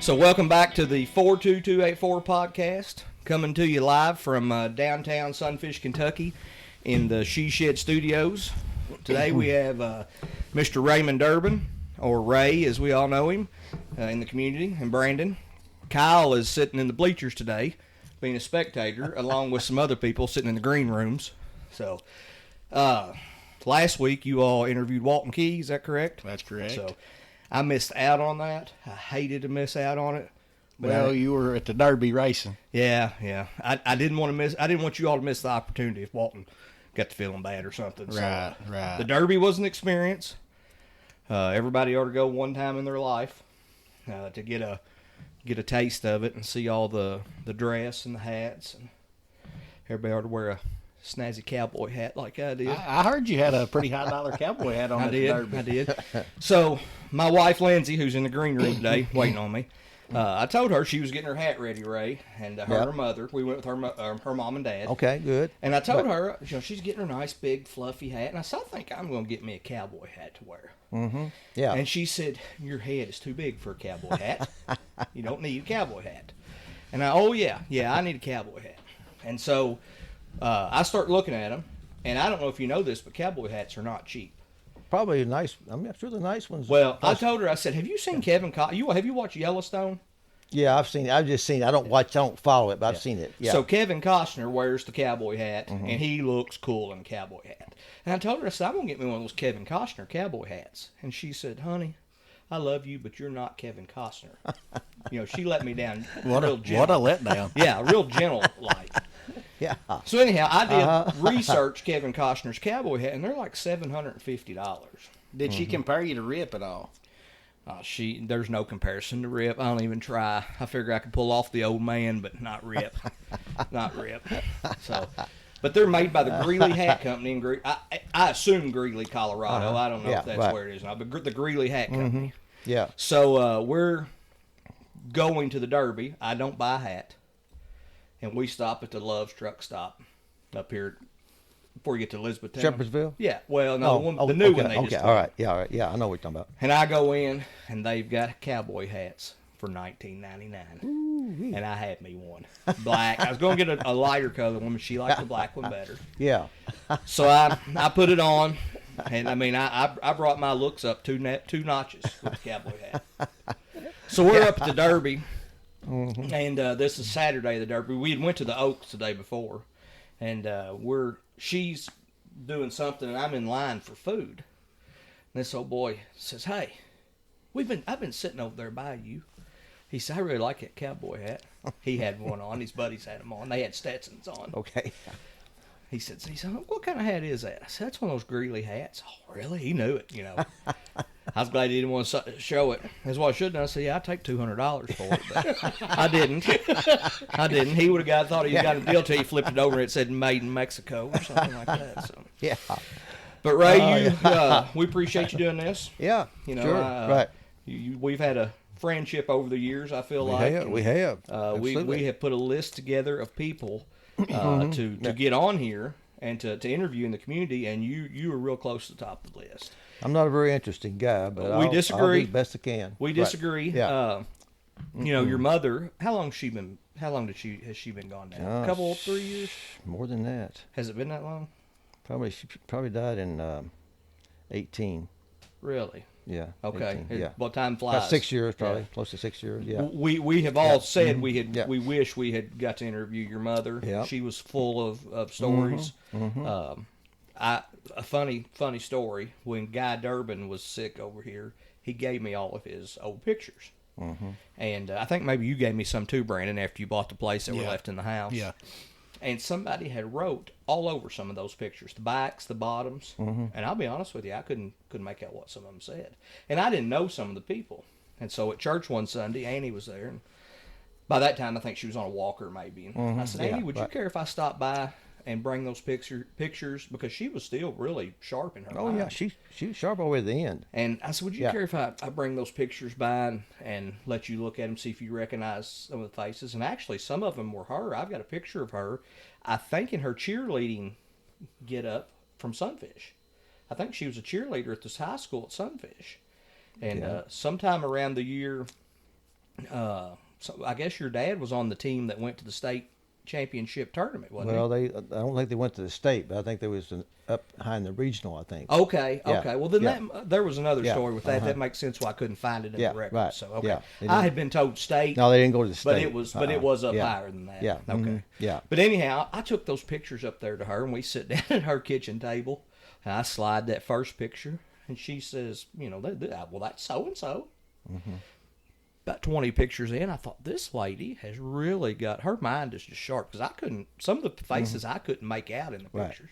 So welcome back to the 42284 podcast, coming to you live from downtown Sunfish, Kentucky, in the She Shed Studios. Today we have Mr. Raymond Durbin, or Ray as we all know him, in the community, and Brandon. Kyle is sitting in the bleachers today, being a spectator, along with some other people sitting in the green rooms. So, last week you all interviewed Walton Key, is that correct? That's correct. So, I missed out on that. I hated to miss out on it. Well, you were at the Derby racing. Yeah. I didn't want to miss. I didn't want you all to miss the opportunity if Walton got to feeling bad or something. Right. The Derby was an experience. Everybody ought to go one time in their life to get a taste of it and see all the dress and the hats, and everybody ought to wear a snazzy cowboy hat like I did. I heard you had a pretty high dollar cowboy hat on. I did. So my wife Lindsay, who's in the green room today, waiting on me, I told her she was getting her hat ready, Ray, and her mother. We went with her mom and dad. Okay, good. And I told her, she's getting her nice big fluffy hat, and I said, I think I'm going to get me a cowboy hat to wear. Mm-hmm. Yeah. And she said, your head is too big for a cowboy hat. You don't need a cowboy hat. And I need a cowboy hat. And so I start looking at them, and I don't know if you know this, but cowboy hats are not cheap. Probably nice. I'm sure the nice ones. Well, I told her, I said, have you seen Kevin Costner? Have you watched Yellowstone? Yeah, I've seen it. I've just seen it. I don't follow it, but I've seen it. Yeah. So Kevin Costner wears the cowboy hat, and he looks cool in a cowboy hat. And I told her, I said, I'm going to get me one of those Kevin Costner cowboy hats. And she said, honey, I love you, but you're not Kevin Costner. She let me down real gentle. What a letdown. Yeah, real gentle like. Yeah. So anyhow, I did research Kevin Costner's cowboy hat, and they're like $750. Did she compare you to Rip at all? There's no comparison to Rip. I don't even try. I figure I could pull off the old man, but not Rip. Not Rip. So, but they're made by the Greeley Hat Company in I assume Greeley, Colorado. I don't know if that's where it is now, but the Greeley Hat Company. Yeah. So we're going to the Derby. I don't buy a hat, and we stop at the Love's Truck Stop up here before you get to Elizabethtown. Shepherdsville? Yeah. Well, no, the new one they just all right. Yeah, all right. Yeah, I know what you're talking about. And I go in, and they've got cowboy hats for $19.99. Ooh, and I had me one. Black. I was going to get a lighter color one, but she liked the black one better. Yeah. So I put it on, and I brought my looks up two notches with the cowboy hat. So we're up at the Derby, and this is Saturday, the Derby. We had went to the Oaks the day before, and she's doing something, and I'm in line for food. And this old boy says, hey, I've been sitting over there by you. He said, I really like that cowboy hat. He had one on. His buddies had them on. They had Stetsons on. Okay. He said, what kind of hat is that? I said, that's one of those Greeley hats. Oh, really? He knew it, I was glad he didn't want to show it. That's what I should have done. I said, yeah, I'd take $200 for it, but I didn't. He would have thought he got a deal till he flipped it over and it said made in Mexico or something like that. So. Yeah. But Ray, we appreciate you doing this. Yeah. Sure. Right. We've had a friendship over the years, I feel like. We have. We have put a list together of people to get on here and to interview in the community, and you are real close to the top of the list. I'm not a very interesting guy, but we disagree. I'll do the best I can. We disagree. Right. Yeah. Your mother, how long has she been gone now? A couple, 3 years? More than that. Has it been that long? She probably died in 18. Really? Yeah. Okay. 18, yeah. Well, time flies. About 6 years, probably. Yeah. Close to 6 years. Yeah. We have all said we wish we had got to interview your mother. Yeah. She was full of stories. A funny story. When Guy Durbin was sick over here, he gave me all of his old pictures. And I think maybe you gave me some too, Brandon, after you bought the place that were left in the house. Yeah. And somebody had wrote all over some of those pictures, the backs, the bottoms. And I'll be honest with you, I couldn't make out what some of them said. And I didn't know some of the people. And so at church one Sunday, Annie was there. And by that time, I think she was on a walker maybe. And I said, Annie, would you care if I stopped by and bring those pictures? Because she was still really sharp in her mind. Yeah, she was sharp all the way to the end. And I said, would you care if I bring those pictures by and let you look at them, see if you recognize some of the faces? And actually, some of them were her. I've got a picture of her, I think, in her cheerleading get-up from Sunfish. I think she was a cheerleader at this high school at Sunfish. And sometime around the year So I guess your dad was on the team that went to the state championship tournament, wasn't Well, I don't think they went to the state, but I think there was up high in the regional, I think. he? Okay, Yeah, okay. Well, then yeah. there was another Yeah, story with that. That makes sense why I couldn't find it in Yeah, the record. right, So okay, yeah, they I did. had been told state. No, they didn't go to the state. But it was up yeah. higher than that. Yeah, Okay. yeah. But anyhow, I took those pictures up there to her, and we sit down at her kitchen table, and I slide that first picture, and she says, well, that's so and so. About 20 pictures in, I thought, this lady has really got, her mind is just sharp, because some of the faces I couldn't make out in the Right. pictures.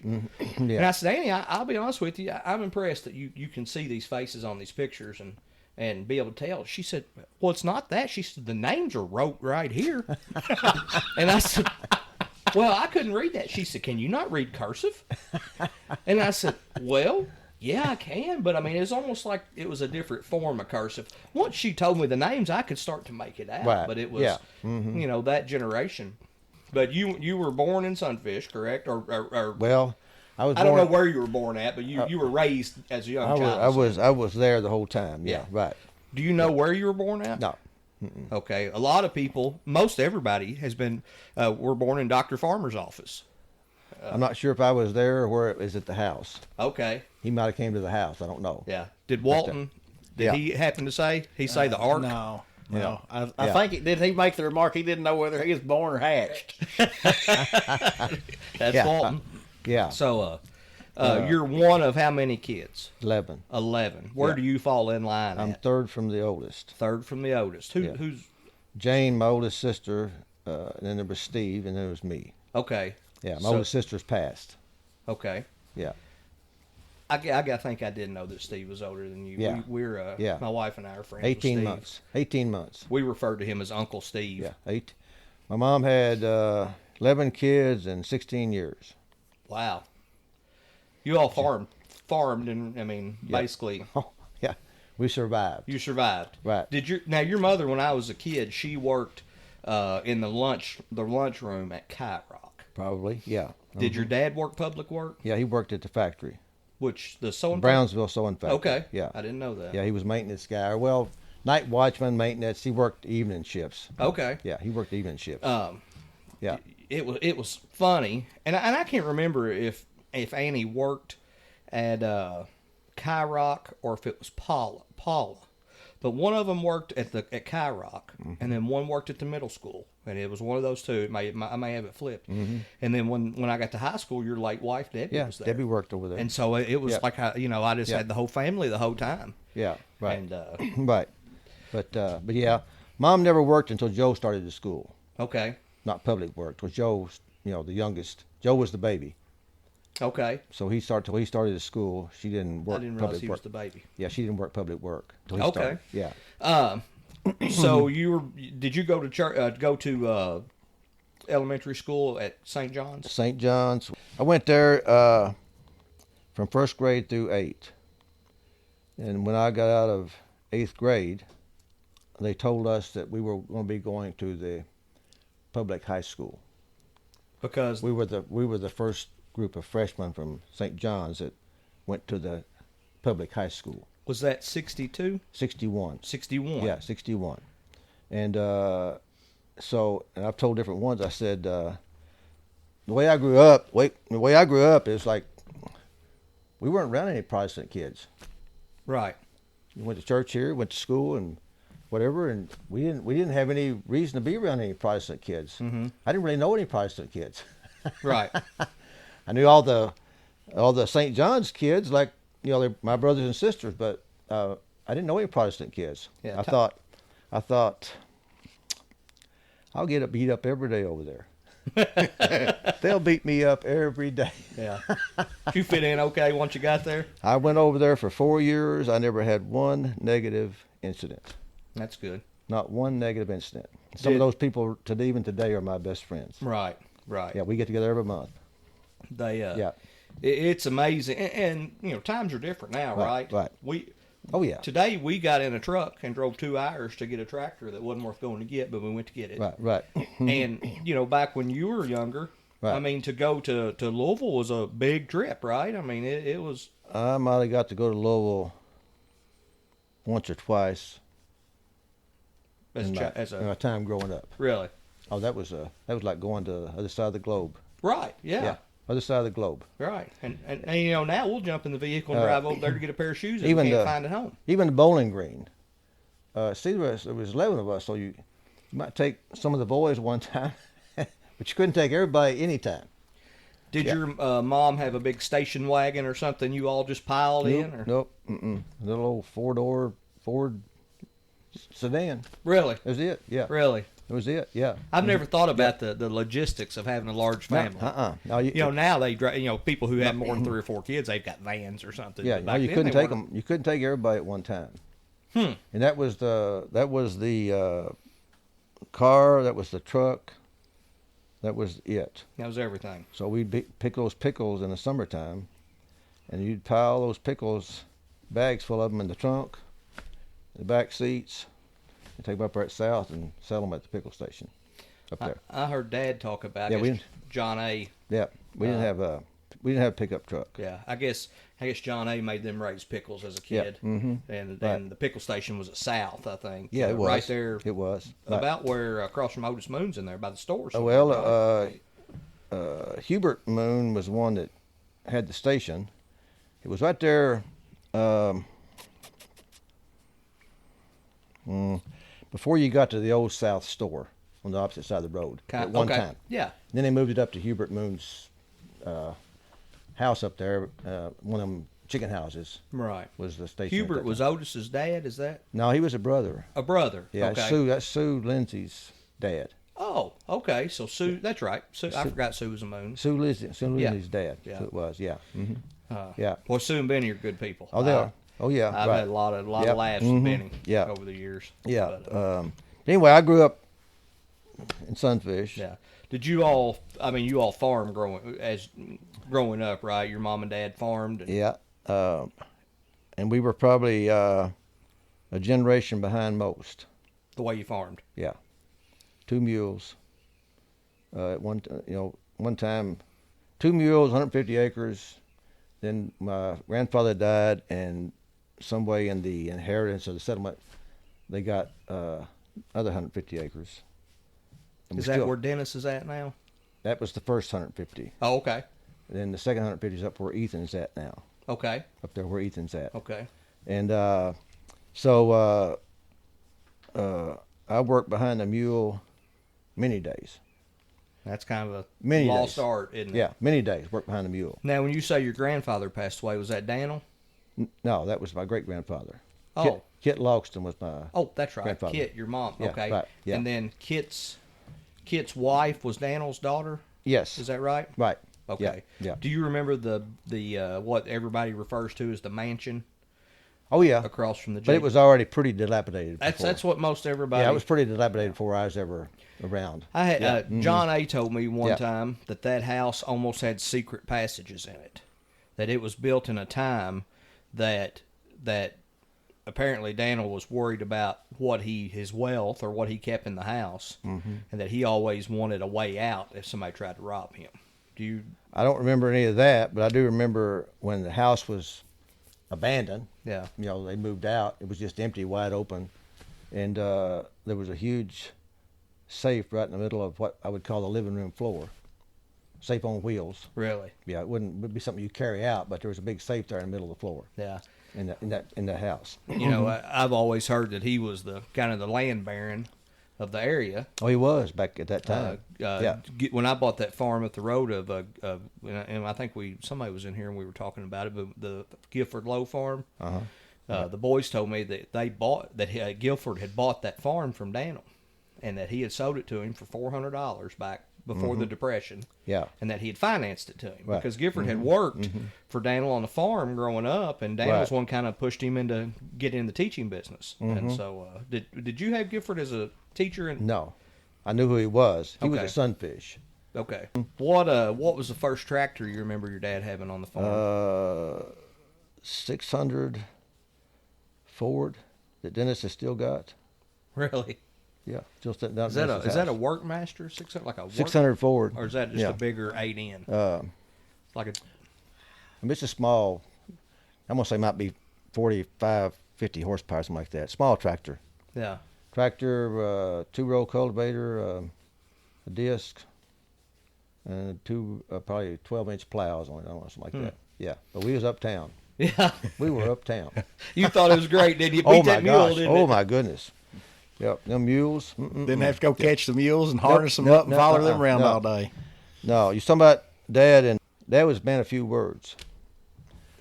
Yeah. And I said, Annie, I'll be honest with you, I'm impressed that you can see these faces on these pictures and be able to tell. She said, well, it's not that. She said, the names are wrote right here. And I said, well, I couldn't read that. She said, can you not read cursive? And I said, well, yeah, I can, but I mean, it's almost like it was a different form of cursive. Once she told me the names, I could start to make it out, Right. but it was, Yeah. that generation. But you were born in Sunfish, correct? Or Well, I was. I don't know born- where you were born at, but you were raised as a young child. I was there the whole time. Yeah, Yeah. right. Do you know where you were born at? No. Okay, a lot of people, most everybody has been, were born in Dr. Farmer's office. I'm not sure if I was there or where it was at the house. Okay, He might have came to the house. I don't know. yeah. Did Walton? Did yeah. he happen to say? He say the ark? No. Yeah. No, I Yeah. think did he make the remark he didn't know whether he was born or hatched? That's Yeah. Walton. Yeah. So, you're one of how many kids? 11. 11. Where Yeah. do you fall in line I'm at? third from the oldest. Third from the oldest. Yeah. Who's Jane, my oldest sister, and then there was Steve, and then there was me. okay? Yeah, my So- oldest sister's passed. Okay. Yeah. I think I did know that Steve was older than you. Yeah. We're Yeah. my wife and I are friends. 18 with Steve. months. 18 months. We referred to him as Uncle Steve. Yeah, 8. My mom had 11 kids in 16 years. Wow. You all farmed, and I mean, Yeah. basically, Oh, yeah. We survived. you survived. Right. Did your mother, when I was a kid, she worked in the lunchroom at Kite Rock. Probably, yeah. Did your dad work public work? Yeah, he worked at the factory. Which the sewing Brownsville Sewing Factory. Okay. Yeah. I didn't know that. Yeah, he was maintenance guy. Well, night watchman, maintenance. He worked evening shifts. Okay. Yeah, he worked evening shifts. Yeah. It was funny, and I can't remember if Annie worked at Kite Rock or if it was Paula, but one of them worked at Kite Rock, and then one worked at the middle school, and it was one of those two. I may have it flipped, and then when I got to high school, your late wife Debbie Yeah, was there, Debbie worked over there. and so it was Yeah. like I just Yeah. had the whole family the whole time, Yeah, right. and Right. But yeah, Mom never worked until Joe started the school. okay, Not public work. Because Joe's, the youngest. Joe was the baby. okay, So till he started the school, she didn't work I didn't realize public he work. was the baby. Yeah, she didn't work public work till he Okay. started. Yeah. So did you go to church, elementary school at St. John's? St. John's. I went there from first grade through 8. And when I got out of 8th grade, they told us that we were going to be going to the public high school. Because We were the first group of freshmen from St. John's that went to the public high school. was that 62? 61. 61. Yeah, 61. And and I've told different ones. I said the way I grew up is like we weren't around any Protestant kids. Right. We went to church here, went to school, and whatever, and we didn't have any reason to be around any Protestant kids. Mm-hmm. I didn't really know any Protestant kids. Right. I knew all the St. John's kids, like they're my brothers and sisters, but I didn't know any Protestant kids. Yeah, I thought I'll get beat up every day over there. They'll beat me up every day. Yeah. Did you fit in okay once you got there? I went over there for 4 years. I never had one negative incident. That's good. Not one negative incident. Some of those people even today are my best friends. Right. Right. Yeah, we get together every month. They Yeah. It's amazing, and times are different now, right? Right. Oh yeah. Today we got in a truck and drove 2 hours to get a tractor that wasn't worth going to get, but we went to get it. Right. And back when you were younger, Right. I mean, to go to Louisville was a big trip, right? I mean, it was. I might have got to go to Louisville once or twice. as in my time growing up. really? Oh, that was like going to the other side of the globe. Right. Yeah. Other side of the globe. Right. And you know, now we'll jump in the vehicle and drive over there to get a pair of shoes that even we can't the- find at home. Even the bowling green. See, there was 11 of us, so you might take some of the boys one time, but you couldn't take everybody anytime. Did your mom have a big station wagon or something you all just piled in? Or? Nope. Mm-mm. Little old four-door Ford sedan. Really? That was it. Yeah. Really? That was it. Yeah. I've never thought about the logistics of having a large family. No, You know, now they drive. You know, people who have more than 3 or 4 kids, they've got vans or something. yeah. But No, back you then, couldn't they take weren't. them. You couldn't take everybody at one time. Hmm. And that was the car. That was the truck. That was it. That was everything. So we'd pick those pickles in the summertime, and you'd pile those pickles, bags full of them in the trunk, the back seats, and take them up there at South and sell them at the pickle station up there. I heard Dad talk about Yeah, John A. Yeah, we didn't have a pickup truck. Yeah, I guess John A. made them raise pickles as a Yeah, kid, mhm. and Right. the pickle station was at South, I think. Yeah, it was right there. It was right. About where across from Otis Moon's in there by the store. Oh, well, Hubert Moon was the one that had the station. It was right there before you got to the old South store on the opposite side of the road at one time. Yeah. Then they moved it up to Hubert Moon's house up there. One of them chicken houses Right. was the station. at Hubert that was time. Otis's dad. Is that No, he was a brother. a brother? Yeah, Okay. that's Sue Lindsay's dad. Oh, okay. So Sue, that's right. Sue, I forgot Sue was a Moon. Sue Lindsay's dad. Yeah. So it was. Yeah. hmm Yeah. Boy, Sue and Benny are good people. Oh, they are. Oh, yeah. I've right. had a lot of Yep. laughs Mhm. with Benny Yeah. over the years. Yeah. But, Anyway, I grew up in Sunfish. yeah. Did you all? I mean, you all farmed growing up, right? Your mom and dad farmed. And, Yeah. And we were probably a generation behind most. the way you farmed. Yeah. 2 mules. At one time, 2 mules, 150 acres. Then my grandfather died, and some way in the inheritance of the settlement, they got other 150 acres. And Is we're that still- where Dennis is at now? That was the first 150. Oh, okay. And then the second 150 is up where Ethan's at now. Okay. Up there where Ethan's at. Okay. And so I worked behind a mule many days. That's kind of a Many lost days. art, isn't it? Yeah, many days worked behind a mule. Now, when you say your grandfather passed away, was that Daniel? No, that was my great grandfather. Oh. Kit Logston was my. Oh, that's right. Grandfather. Kit, your mom. Yeah, Okay. right, yeah. And then Kit's wife was Daniel's daughter. Yes. Is that right? Right. Okay. Yeah. Do you remember the what everybody refers to as the mansion Oh yeah. across from the? But it was already pretty dilapidated. That's what most everybody. Yeah, it was pretty dilapidated before I was ever around. I had John A. told me one Yeah. time that house almost had secret passages in it. That it was built in a time that apparently Daniel was worried about his wealth or what he kept in the house, and that he always wanted a way out if somebody tried to rob him. Do you? I don't remember any of that, but I do remember when the house was abandoned. Yeah. You know, they moved out. It was just empty, wide open, and there was a huge safe right in the middle of what I would call the living room floor. Safe on wheels. Really? Yeah, it would be something you carry out, but there was a big safe there in the middle of the floor Yeah. in that house. You know, I've always heard that he was the kind of the land baron of the area. Oh, he was back at that time. Yeah. When I bought that farm up the road and I think somebody was in here and we were talking about it, but the Guilford Low farm. The boys told me that Guilford had bought that farm from Daniel, and that he had sold it to him for $400 back before the Depression. Yeah. And that he had financed it to him Right. because Gifford had worked for Daniel on the farm growing up, and Daniel was Right. one kind of pushed him into getting in the teaching business. And so, did you have Gifford as a teacher? No, I knew who he was. He was Okay. a Sunfish. Okay. What was the first tractor you remember your dad having on the farm? 600 Ford that Dennis has still got. Really? Yeah, still sitting down. Is that a Workmaster 600 like a work, 600 Ford? or is that just Yeah. a bigger 8N? Like a I mean, it's a small. I'm gonna say might be 45, 50 horsepower, something like that. Small tractor. yeah. tractor, 2-row cultivator, a disc, and two probably 12-inch plows on it. I don't know, something like that. Yeah, but we was uptown. Yeah. We were uptown. You thought it was great, didn't you? Oh Beat my that mule, gosh! didn't Oh it? my goodness! Yep, them mules. Didn't have to go catch the mules and harness them Nope, up and follow them around no. all day. No, you talking about Dad, and Dad was man a few words.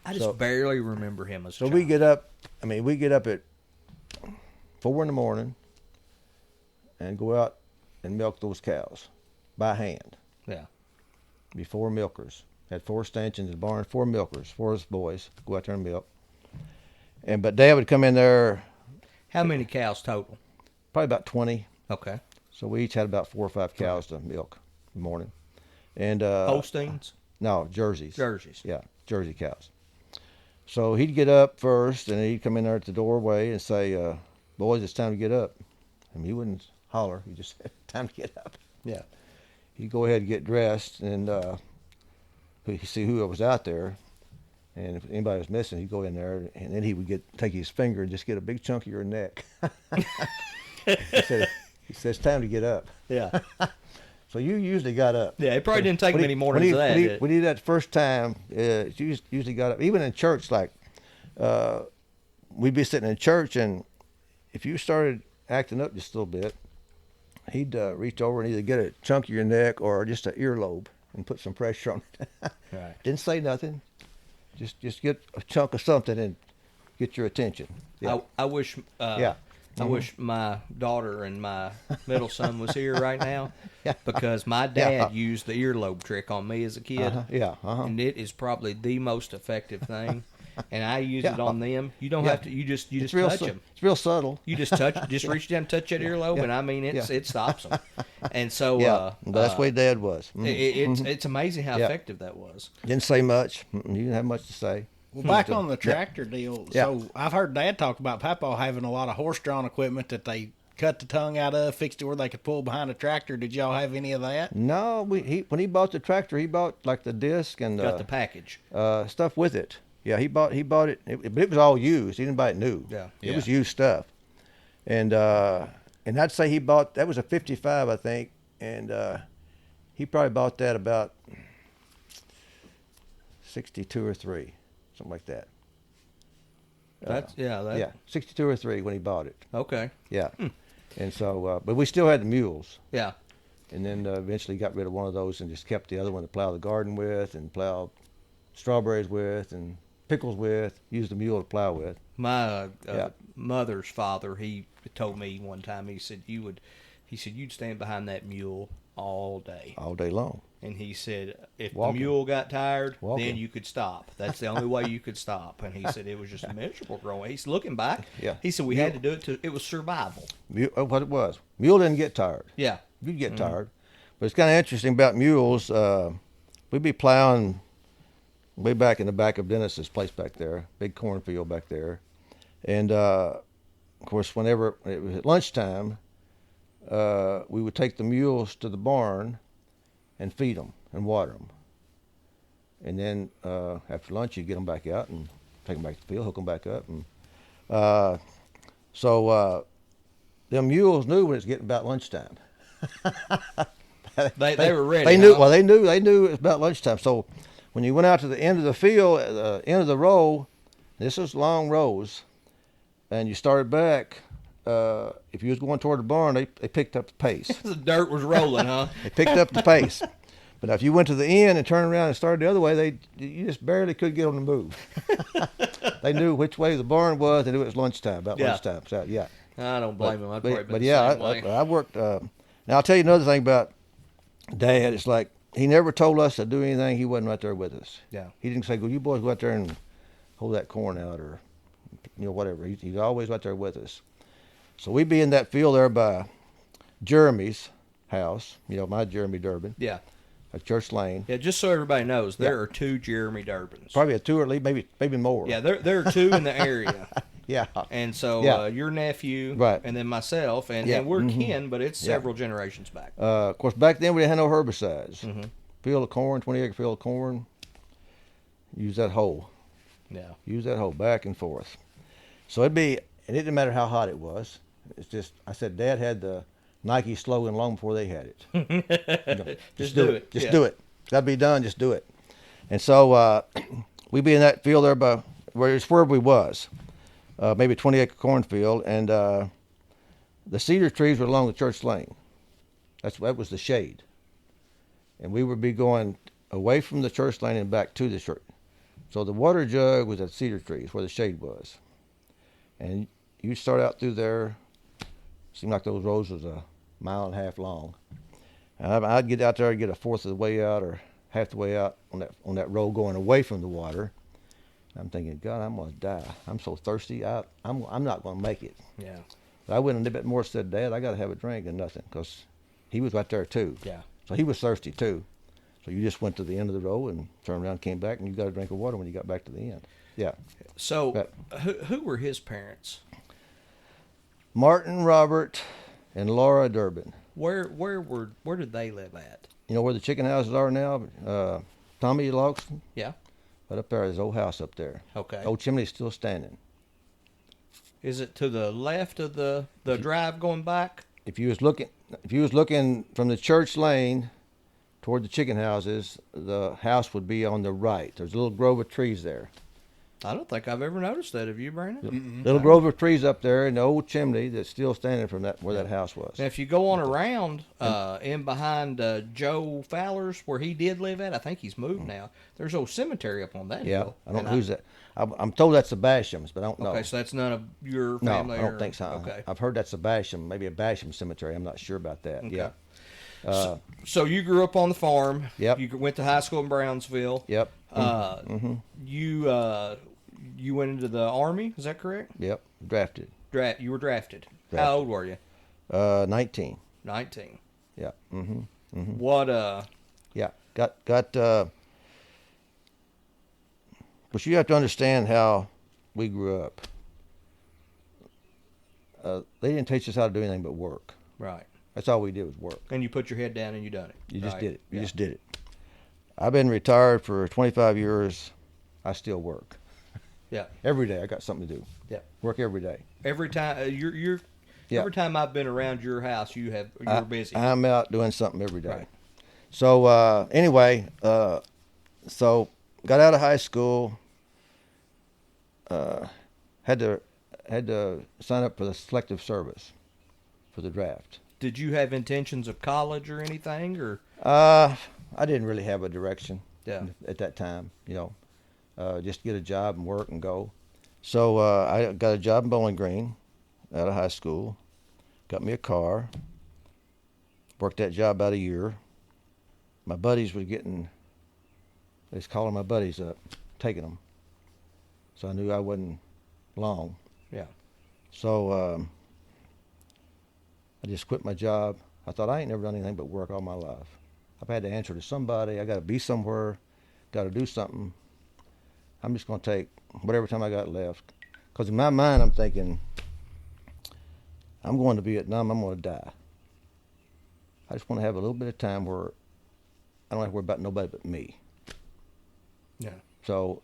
I just barely remember him as a So child. we get up. I mean, we get up at 4 in the morning and go out and milk those cows by hand. Yeah. Be 4 milkers. Had 4 stanchions in the barn, 4 milkers, 4 of us boys go out there and milk. But Dad would come in there. How many cows total? Probably about 20. Okay. So we each had about 4 or 5 cows to milk in the morning. And Holsteins? no, jerseys. Jerseys. Yeah, Jersey cows. So he'd get up first, and he'd come in there at the doorway and say, "Boys, it's time to get up." I mean, he wouldn't holler. He just said, "Time to get up." Yeah. He'd go ahead and get dressed, and he'd see who was out there. And if anybody was missing, he'd go in there, and then he would take his finger and just get a big chunk of your neck. he said, "It's time to get up." Yeah. So you usually got up. Yeah, it probably didn't take When many he- mornings when he- of that. when he- did it? when he did that first time, you usually got up. Even in church, like we'd be sitting in church, and if you started acting up just a little bit, he'd reach over and either get a chunk of your neck or just an earlobe and put some pressure on it. Right. Didn't say nothing. Just get a chunk of something and get your attention. Yeah. I wish. Yeah. I wish my daughter and my middle son was here right now, Yeah. because my dad used the earlobe trick on me as a kid, Yeah. and it is probably the most effective thing. And I use Yeah. it on them. You don't Yeah. have to. You just It's touch them. It's real subtle. You just reach down, and touch that earlobe, Yeah. and I mean it Yeah. stops them. And so Yeah. That's the way Dad was. it's amazing how Yeah. effective that was. Didn't say much. You didn't have much to say. Well, back on the tractor deal. Yeah. So I've heard Dad talk about Papa having a lot of horse-drawn equipment that they cut the tongue out of, fixed it where they could pull behind a tractor. Did y'all have any of that? No, when he bought the tractor, he bought like the disc and Got the package. stuff with it. Yeah, he bought it, but it was all used. He didn't buy it new. Yeah. It was used stuff. And I'd say he bought that was a 55, I think, and he probably bought that about 62 or 3, something like that. That's Yeah, 62 or 3 when he bought it. Okay. Yeah, and so but we still had the mules. Yeah. And then eventually got rid of one of those and just kept the other one to plow the garden with and plow strawberries with and pickles with. Used the mule to plow with. My Yeah. mother's father, he told me one time, he said you'd stand behind that mule all day. All day long. And he said if Walking. the mule got tired, Walking. then you could stop. That's the only way you could stop. And he said it was just miserable growing. He's looking back. Yeah. He said we had to do it it was survival. What it was. Mule didn't get tired. Yeah. You'd get tired. But it's kind of interesting about mules. We'd be plowing way back in the back of Dennis's place back there, big cornfield back there. And, of course, whenever it was at lunchtime, we would take the mules to the barn and feed them and water them. And then after lunch, you'd get them back out and take them back to the field, hook them back up. And so them mules knew when it's getting about lunchtime. They were ready. They knew. huh? Well, they knew it was about lunchtime. So when you went out to the end of the field, the end of the row, this was long rows, and you started back. If you was going toward the barn, they picked up the pace. The dirt was rolling, huh? They picked up the pace. But if you went to the end and turned around and started the other way, you just barely could get them to move. They knew which way the barn was. They knew it was lunchtime, about Yeah. lunchtime. So yeah. I don't blame him. I'd probably been But the yeah, same way. I worked. Now I'll tell you another thing about Dad. It's like he never told us to do anything. He wasn't right there with us. Yeah. He didn't say, "Go, you boys go out there and hold that corn out," or whatever. He's always right there with us. So we'd be in that field there by Jeremy's house. My Jeremy Durbin Yeah. at Church Lane. Yeah, just so everybody knows, there are 2 Jeremy Durbins. Probably a 2 or at least maybe more. Yeah, there are 2 in the area. Yeah. And so Yeah. your nephew, Right. and then myself, and, Yeah. and we're Mhm. kin, but it's Yeah. several generations back. Of course, back then we didn't have no herbicides. Mm-hmm. Field of corn, 20-acre field of corn. Use that hoe. Yeah. Use that hoe back and forth. So and it didn't matter how hot it was. It's just, I said, Dad had the Nike slogan long before they had it. You know, Just do it. Just Yeah. do it. Got to be done. Just do it. And so we be in that field there by where we was, maybe a 20-acre cornfield, and the cedar trees were along the church lane. That was the shade, and we would be going away from the church lane and back to the church. So the water jug was at cedar trees where the shade was, and you start out through there. Seemed like those rows was a mile and a half long. And I'd get out there and get a fourth of the way out or half the way out on that road going away from the water. I'm thinking, God, I'm gonna die. I'm so thirsty. I'm not gonna make it. Yeah. But I went a little bit more. Said, Dad, I gotta have a drink and nothing, because he was right there too. Yeah. So he was thirsty too. So you just went to the end of the road and turned around, came back, and you got a drink of water when you got back to the end. Yeah. So, But- who were his parents? Martin, Robert, and Laura Durbin. Where did they live at? You know where the chicken houses are now? Tommy Logston? Yeah. Right up there, there's an old house up there. Okay. Old chimney's still standing. Is it to the left of the drive going back? If you was looking from the church lane toward the chicken houses, the house would be on the right. There's a little grove of trees there. I don't think I've ever noticed that. Have you, Brandon? Little grove of trees up there, and the old chimney that's still standing from where that house was. Now, if you go on around in behind Joe Fowler's, where he did live at, I think he's moved now. There's a old cemetery up on that Yeah, hill. I don't know who's that. I'm told that's the Bashams, but I don't know. Okay, so that's none of your No, family? I don't or- think so. Okay. I've heard that's a Basham, maybe a Basham cemetery. I'm not sure about that. Okay. Yeah. So you grew up on the farm. Yep. You went to high school in Brownsville. Yep. You went into the Army, is that correct? Yep. Drafted. You were drafted. How Drafted. old were you? 19. 19. Yeah. What, Yeah. Got. But you have to understand how we grew up. They didn't teach us how to do anything but work. right. That's all we did was work. And you put your head down and you done it. You just right? did it. You Yeah. just did it. I've been retired for 25 years. I still work. Yeah. Every day I got something to do. Yeah. Work every day. Every time you're Yeah. every time I've been around your house, you're busy. I'm out doing something every day. Right. So anyway, so got out of high school. Had to sign up for the selective service for the draft. Did you have intentions of college or anything, or? I didn't really have a direction. Yeah. At that time, just get a job and work and go. So I got a job in Bowling Green out of high school. Got me a car. Worked that job about a year. My buddies were they was calling my buddies up, taking them. So I knew I wasn't long. Yeah. So I just quit my job. I thought I ain't never done anything but work all my life. I've had to answer to somebody. I got to be somewhere. Got to do something. I'm just going to take whatever time I got left. Because in my mind, I'm thinking, I'm going to Vietnam. I'm going to die. I just want to have a little bit of time where I don't have to worry about nobody but me. Yeah. So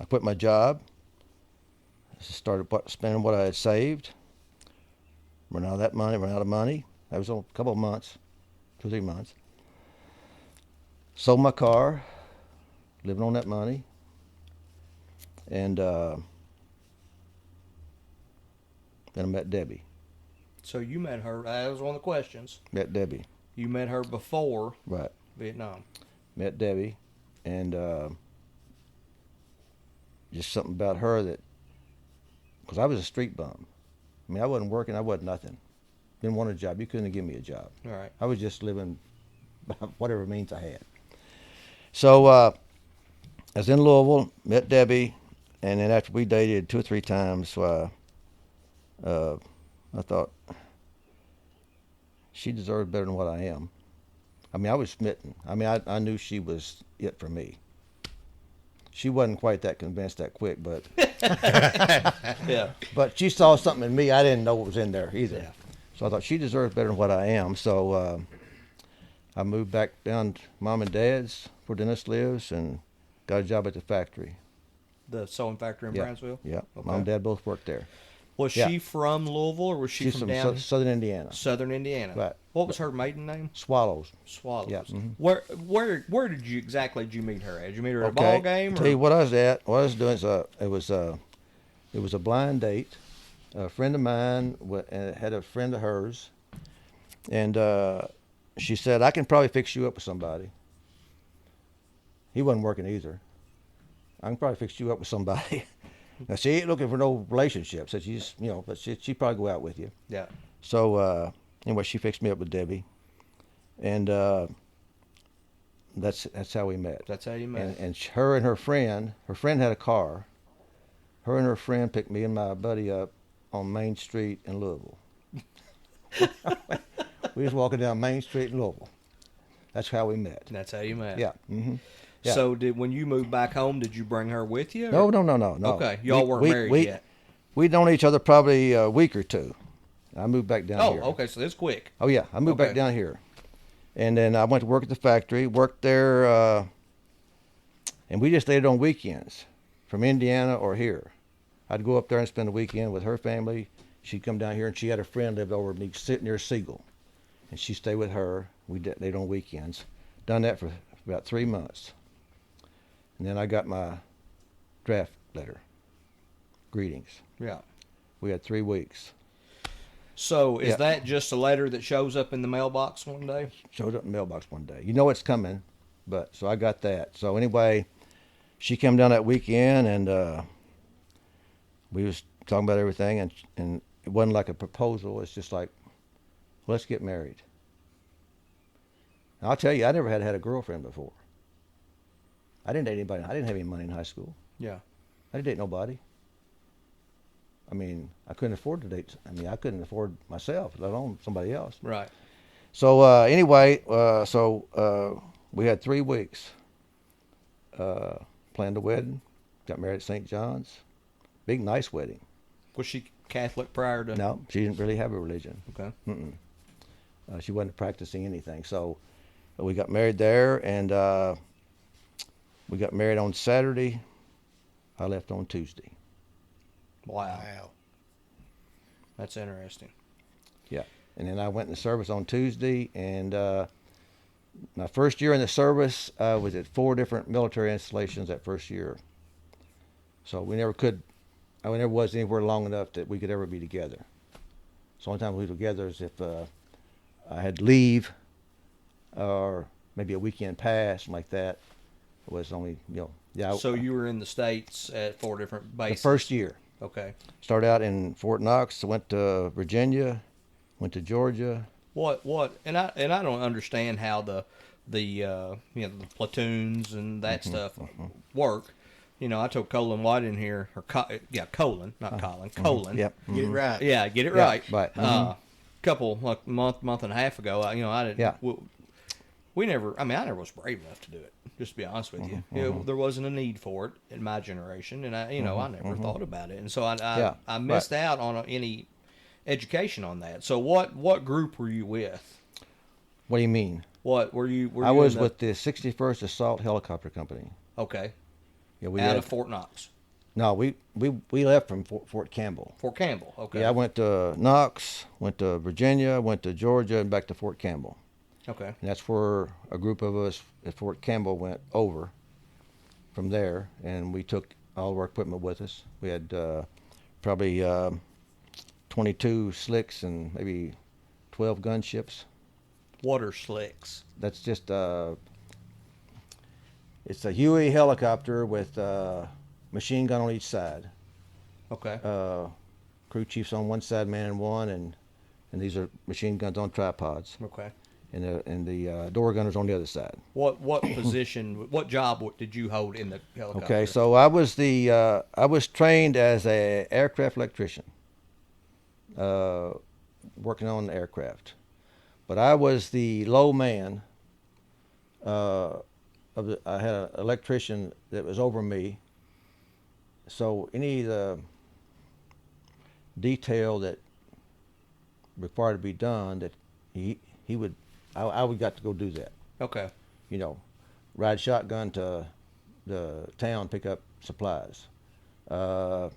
I quit my job. Started spending what I had saved. Ran out of that money. Ran out of money. That was a couple of months, 2 or 3 months. Sold my car, living on that money, and then I met Debbie. So you met her. That was one of the questions. Met Debbie, You met her before right? Vietnam. Met Debbie, and just something about her that, because I was a street bum. I mean, I wasn't working. I wasn't nothing. Didn't want a job. You couldn't give me a job. All right. I was just living by whatever means I had. So I was in Louisville, met Debbie, and then after we dated 2 or 3 times, I thought she deserved better than what I am. I mean, I was smitten. I mean, I knew she was it for me. She wasn't quite that convinced that quick, but Yeah. but she saw something in me I didn't know was in there either. Yeah. So I thought she deserves better than what I am. So I moved back down to Mom and Dad's, where Dennis lives, and got a job at the factory. The sewing factory in Yeah. Brownsville. Yeah, Okay. Mom and Dad both worked there. Was Yeah. she from Louisville or was she She's from from down Southern Indiana. Southern Indiana? Right. What was her maiden name? Swallows. Swallows. Yeah. Mhm. Where did you exactly did you meet her at? Did you meet her at a ball game? Tell you what I was at. What I was doing is it was a blind date. A friend of mine had a friend of hers, and she said, "I can probably fix you up with somebody." He wasn't working either. I can probably fix you up with somebody. Now she ain't looking for no relationship. So she's, but she'd probably go out with you. Yeah. So anyway, she fixed me up with Debbie, and that's how we met. That's how you met. And her and her friend had a car. Her and her friend picked me and my buddy up on Main Street in Louisville. We was walking down Main Street in Louisville. That's how we met. That's how you met. Yeah. Mm-hmm. Yeah. So when you moved back home, did you bring her with you? No. Okay, y'all weren't married yet. We'd known each other probably a week or two. I moved back down here. Oh, okay, so that's quick. Oh yeah, I moved Okay. back down here, and then I went to work at the factory. Worked there, and we just stayed on weekends, from Indiana or here. I'd go up there and spend the weekend with her family. She'd come down here, and she had a friend lived over me, sitting near Siegel, and she'd stay with her. We stayed on weekends. Done that for about 3 months, and then I got my draft letter. Greetings. Yeah. We had 3 weeks. So is Yeah. that just a letter that shows up in the mailbox one day? Showed up in the mailbox one day. You know it's coming, but so I got that. So anyway, she came down that weekend, and we was talking about everything, and it wasn't like a proposal. It's just like, let's get married. And I'll tell you, I never had a girlfriend before. I didn't date anybody. I didn't have any money in high school. Yeah. I didn't date nobody. I mean, I couldn't afford to date. I mean, I couldn't afford myself, let alone somebody else. Right. So anyway, we had 3 weeks. Planned a wedding. Got married at St. John's. Big, nice wedding. Was she Catholic prior to? No, she didn't really have a religion. Okay. She wasn't practicing anything. So we got married there, and we got married on Saturday. I left on Tuesday. Wow. That's interesting. Yeah. And then I went in the service on Tuesday, and my first year in the service, I was at 4 different military installations that first year. So we never was anywhere long enough that we could ever be together. So the only time we were together is if I had to leave, or maybe a weekend pass, like that. It was only, yeah. So you were in the States at 4 different bases? The first year. Okay. Started out in Fort Knox, went to Virginia, went to Georgia. What and I don't understand how the the platoons and that stuff work. I told Colin White in here, Colin, not Colin, Colin. Yep. Get it right. Yeah, get it Yeah, right. right. Couple like month and a half ago, I didn't. Yeah. We never. I mean, I never was brave enough to do it. Just to be honest with you, there wasn't a need for it in my generation, and I never thought about it, and so I missed out on any education on that. So what group were you with? What do you mean? What were you? I was with the 61st Assault Helicopter Company. Okay. Yeah, Out of Fort Knox. No, we left from Fort Campbell. Fort Campbell. Okay. Yeah, I went to Knox, went to Virginia, went to Georgia, and back to Fort Campbell. Okay. And that's where a group of us at Fort Campbell went over from there, and we took all of our equipment with us. We had probably 22 slicks and maybe 12 gunships. Water slicks. That's just it's a Huey helicopter with machine gun on each side. Okay. Crew chiefs on one side, man in one, and these are machine guns on tripods. Okay. And the door gunners on the other side. What position? What job did you hold in the helicopter? Okay, so I was trained as a aircraft electrician, working on the aircraft, but I was the low man. I had an electrician that was over me. So any of the detail that required to be done, that he would. I would got to go do that. Okay. Ride shotgun to the town, pick up supplies. Go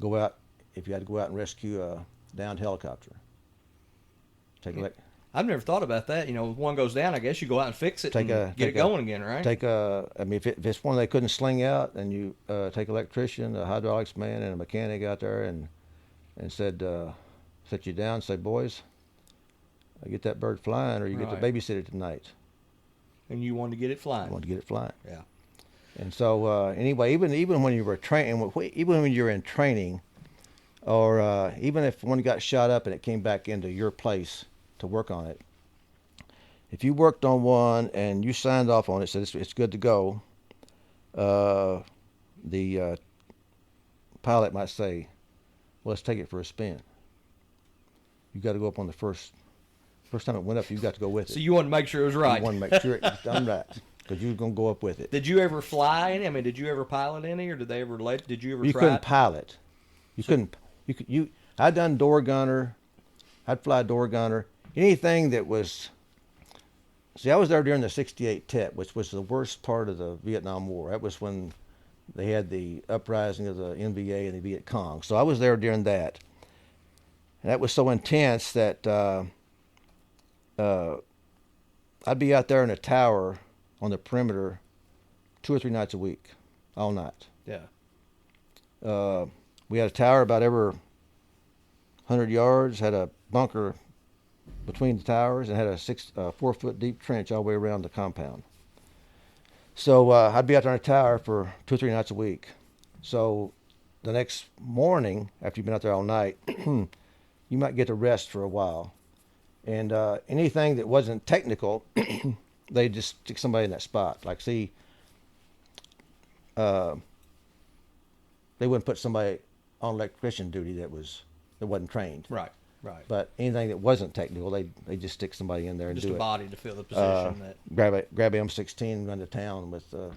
out if you had to go out and rescue a downed helicopter. I've never thought about that. If one goes down, I guess you go out and fix it and get it going again, right? I mean, if it's one they couldn't sling out, and you take an electrician, a hydraulics man, and a mechanic out there, and said, set you down, say, boys, get that bird flying, or you get to babysit it tonight. And you wanted to get it flying. I wanted to get it flying. Yeah. And so anyway, even when you were training, even when you're in training, or even if one got shot up and it came back into your place to work on it, if you worked on one and you signed off on it, said it's good to go, the pilot might say, well, let's take it for a spin. You got to go up on the first time it went up, you got to go with it. So you wanted to make sure it was right. You wanted to make sure it was done right, because you were going to go up with it. Did you ever fly any? I mean, did you ever pilot any, or did you ever You try couldn't it? pilot. I'd done door gunner. I'd fly door gunner. Anything that was. See, I was there during the '68 TEP, which was the worst part of the Vietnam War. That was when they had the uprising of the NVA and the Viet Cong. So I was there during that. And that was so intense that I'd be out there in a tower on the perimeter 2 or 3 nights a week, all night. Yeah. We had a tower about every 100 yards, had a bunker between the towers, and had a 4-foot deep trench all the way around the compound. So I'd be out there in a tower for 2 or 3 nights a week. So the next morning, after you've been out there all night, you might get to rest for a while. And anything that wasn't technical, they just stick somebody in that spot. Like, see, they wouldn't put somebody on electrician duty that wasn't trained. Right. But anything that wasn't technical, they just stick somebody in there and just do a it. body to fill the position. Grab M16 and run to town with a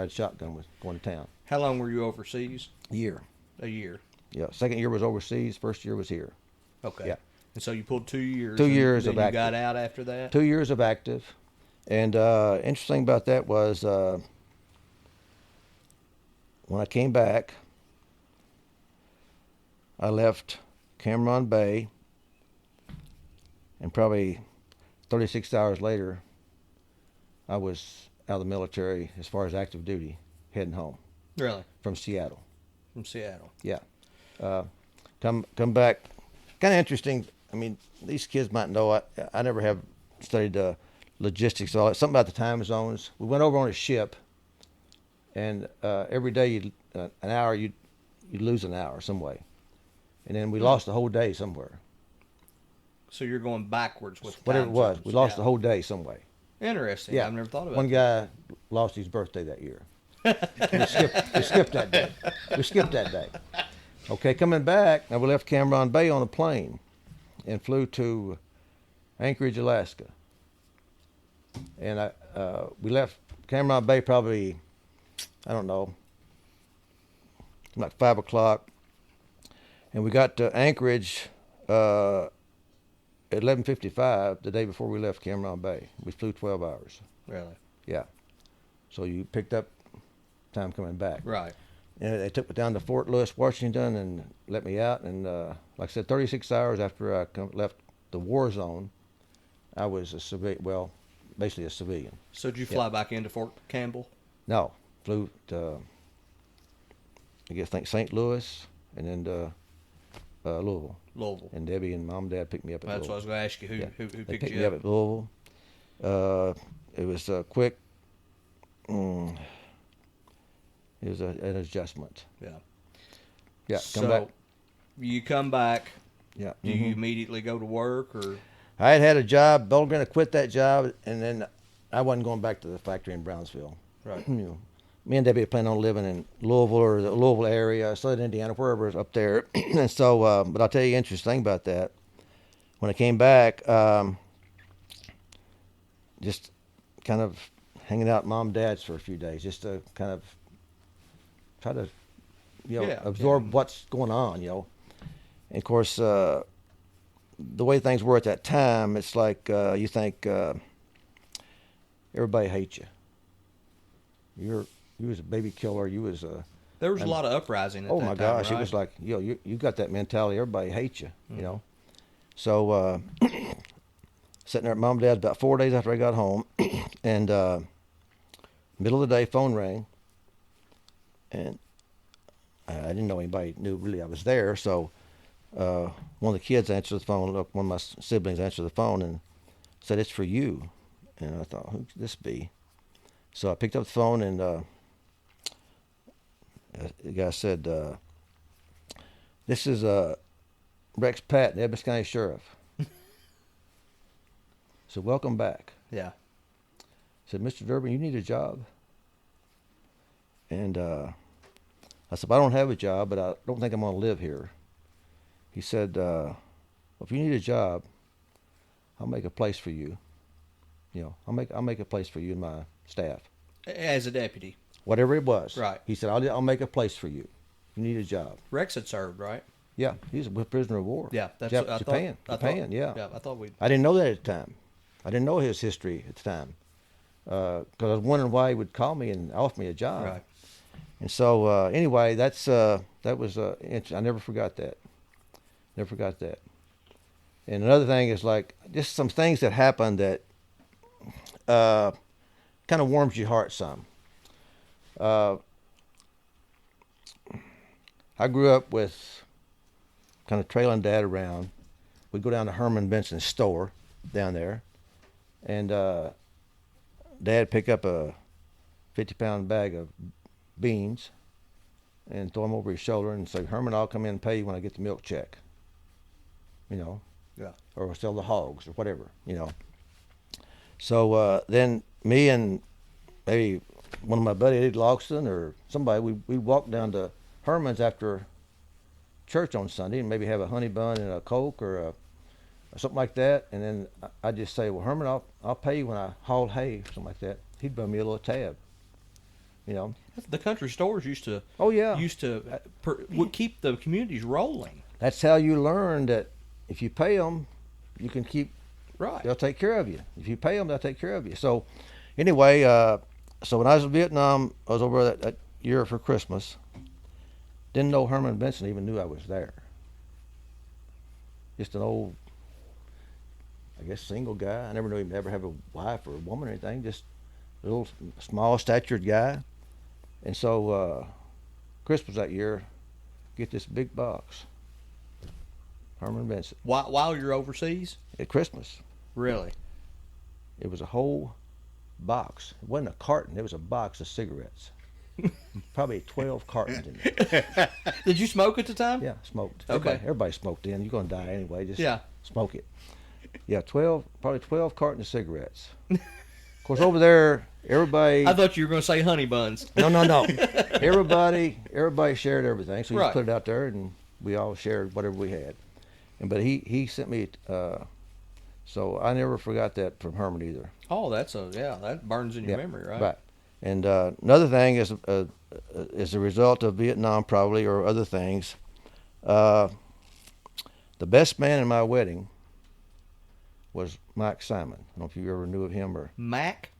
shotgun with going to town. How long were you overseas? A year. Yeah. Second year was overseas. First year was here. Okay. Yeah. And so you pulled 2 years. 2 years and of then active. You got out after that. 2 years of active, and interesting about that was when I came back, I left Cameron Bay, and probably 36 hours later, I was out of the military as far as active duty, heading home. Really? From Seattle. From Seattle. Yeah. Come back. Kind of interesting. I mean, these kids might know I never have studied logistics. All that. Something about the time zones. We went over on a ship, and every day an hour you'd lose an hour some way, and then we lost the whole day somewhere. So you're going backwards with whatever time it was. zones. We lost Yeah. the whole day some way. Interesting. Yeah. I've never thought about One that. guy lost his birthday that year. we skipped that day. We skipped that day. Okay, coming back, now we left Cameron Bay on a plane and flew to Anchorage, Alaska. And we left Cameron Bay probably, I don't know, like 5 o'clock. And we got to Anchorage at 11:55 the day before we left Cameron Bay. We flew 12 hours. Really? Yeah. So you picked up time coming back. Right. And they took me down to Fort Lewis, Washington, and let me out. And like I said, 36 hours after I left the war zone, I was a civilian. Well, basically a civilian. So did you fly back into Fort Campbell? No, flew to I think St. Louis, and then to Louisville. Louisville. And Debbie and Mom and Dad picked me up at That's Louisville. what I was going to ask you. Who They picked picked you me up? up at Louisville. It was a quick. It was an adjustment. Yeah. Yeah, So come back. you come back. Yeah. Do you immediately go to work, or? I had a job. Bill going to quit that job, and then I wasn't going back to the factory in Brownsville. Right. You know, me and Debbie planned on living in Louisville or the Louisville area, Southern Indiana, wherever it's up there. And so, but I'll tell you an interesting thing about that. When I came back, just kind of hanging out at Mom and Dad's for a few days, just to kind of try to, absorb what's going on, And of course, the way things were at that time, it's like you think everybody hates you. You was a baby killer. You was There was a lot of uprising at Oh that my time, gosh, right? it was like, you got that mentality. Everybody hates you, you know. So sitting there at mom and dad's about 4 days after I got home, and middle of the day, phone rang, and I didn't know anybody knew really I was there. So one of the kids answered the phone. Look, one of my siblings answered the phone and said, "It's for you." And I thought, who could this be? So I picked up the phone, and the guy said, "This is Rex Patton, Evans County Sheriff." So welcome back. Yeah. Said, "Mr. Durbin, you need a job?" And I said, "I don't have a job, but I don't think I'm going to live here." He said, "Well, if you need a job, I'll make a place for you. You know, I'll make a place for you and my staff." As a deputy. Whatever it was. Right. He said, I'll make a place for you. You need a job. Rex had served, right? Yeah, he's a prisoner of war. Yeah, that's Jap- I Japan. thought, Japan, yeah. Yeah, I thought we. I didn't know that at the time. I didn't know his history at the time. Because I was wondering why he would call me and offer me a job. Right. And so, anyway, that was, I never forgot that. Never forgot that. And another thing is like, just some things that happened that kind of warms your heart some. I grew up with kind of trailing Dad around. We'd go down to Herman Benson's store down there, and Dad pick up a 50-pound bag of beans and throw them over his shoulder and say, "Herman, I'll come in and pay you when I get the milk check." You know, Yeah. or sell the hogs or whatever, you know. So then me and maybe one of my buddies, Eddie Logston, or somebody, we walked down to Herman's after church on Sunday and maybe have a honey bun and a Coke or something like that. And then I'd just say, "Well, Herman, I'll pay you when I haul hay," or something like that. He'd bring me a little tab, you know. The country stores used to. Oh, yeah. Would keep the communities rolling. That's how you learn that if you pay them, you can keep. Right. They'll take care of you. If you pay them, they'll take care of you. So, anyway, so when I was in Vietnam, I was over that year for Christmas. Didn't know Herman Benson even knew I was there. Just an old, I guess, single guy. I never knew him ever have a wife or a woman or anything. Just a little small statured guy. And so, Christmas that year, get this big box. Herman Benson. While you're overseas. At Christmas. Really. It was a whole box. It wasn't a carton. It was a box of cigarettes. Probably 12 cartons in there. Did you smoke at the time? Yeah, smoked. Okay. Everybody smoked then. You're going to die anyway. Just Yeah. smoke it. Yeah, probably 12 cartons of cigarettes. Of course, over there, everybody. I thought you were going to say honey buns. No. Everybody shared everything. So you Right. just put it out there, and we all shared whatever we had. But he sent me. So I never forgot that from Herman either. Oh, that burns in your memory, right? Right. And another thing is a result of Vietnam probably or other things. The best man in my wedding was Mike Simon. I don't know if you ever knew of him or Mike,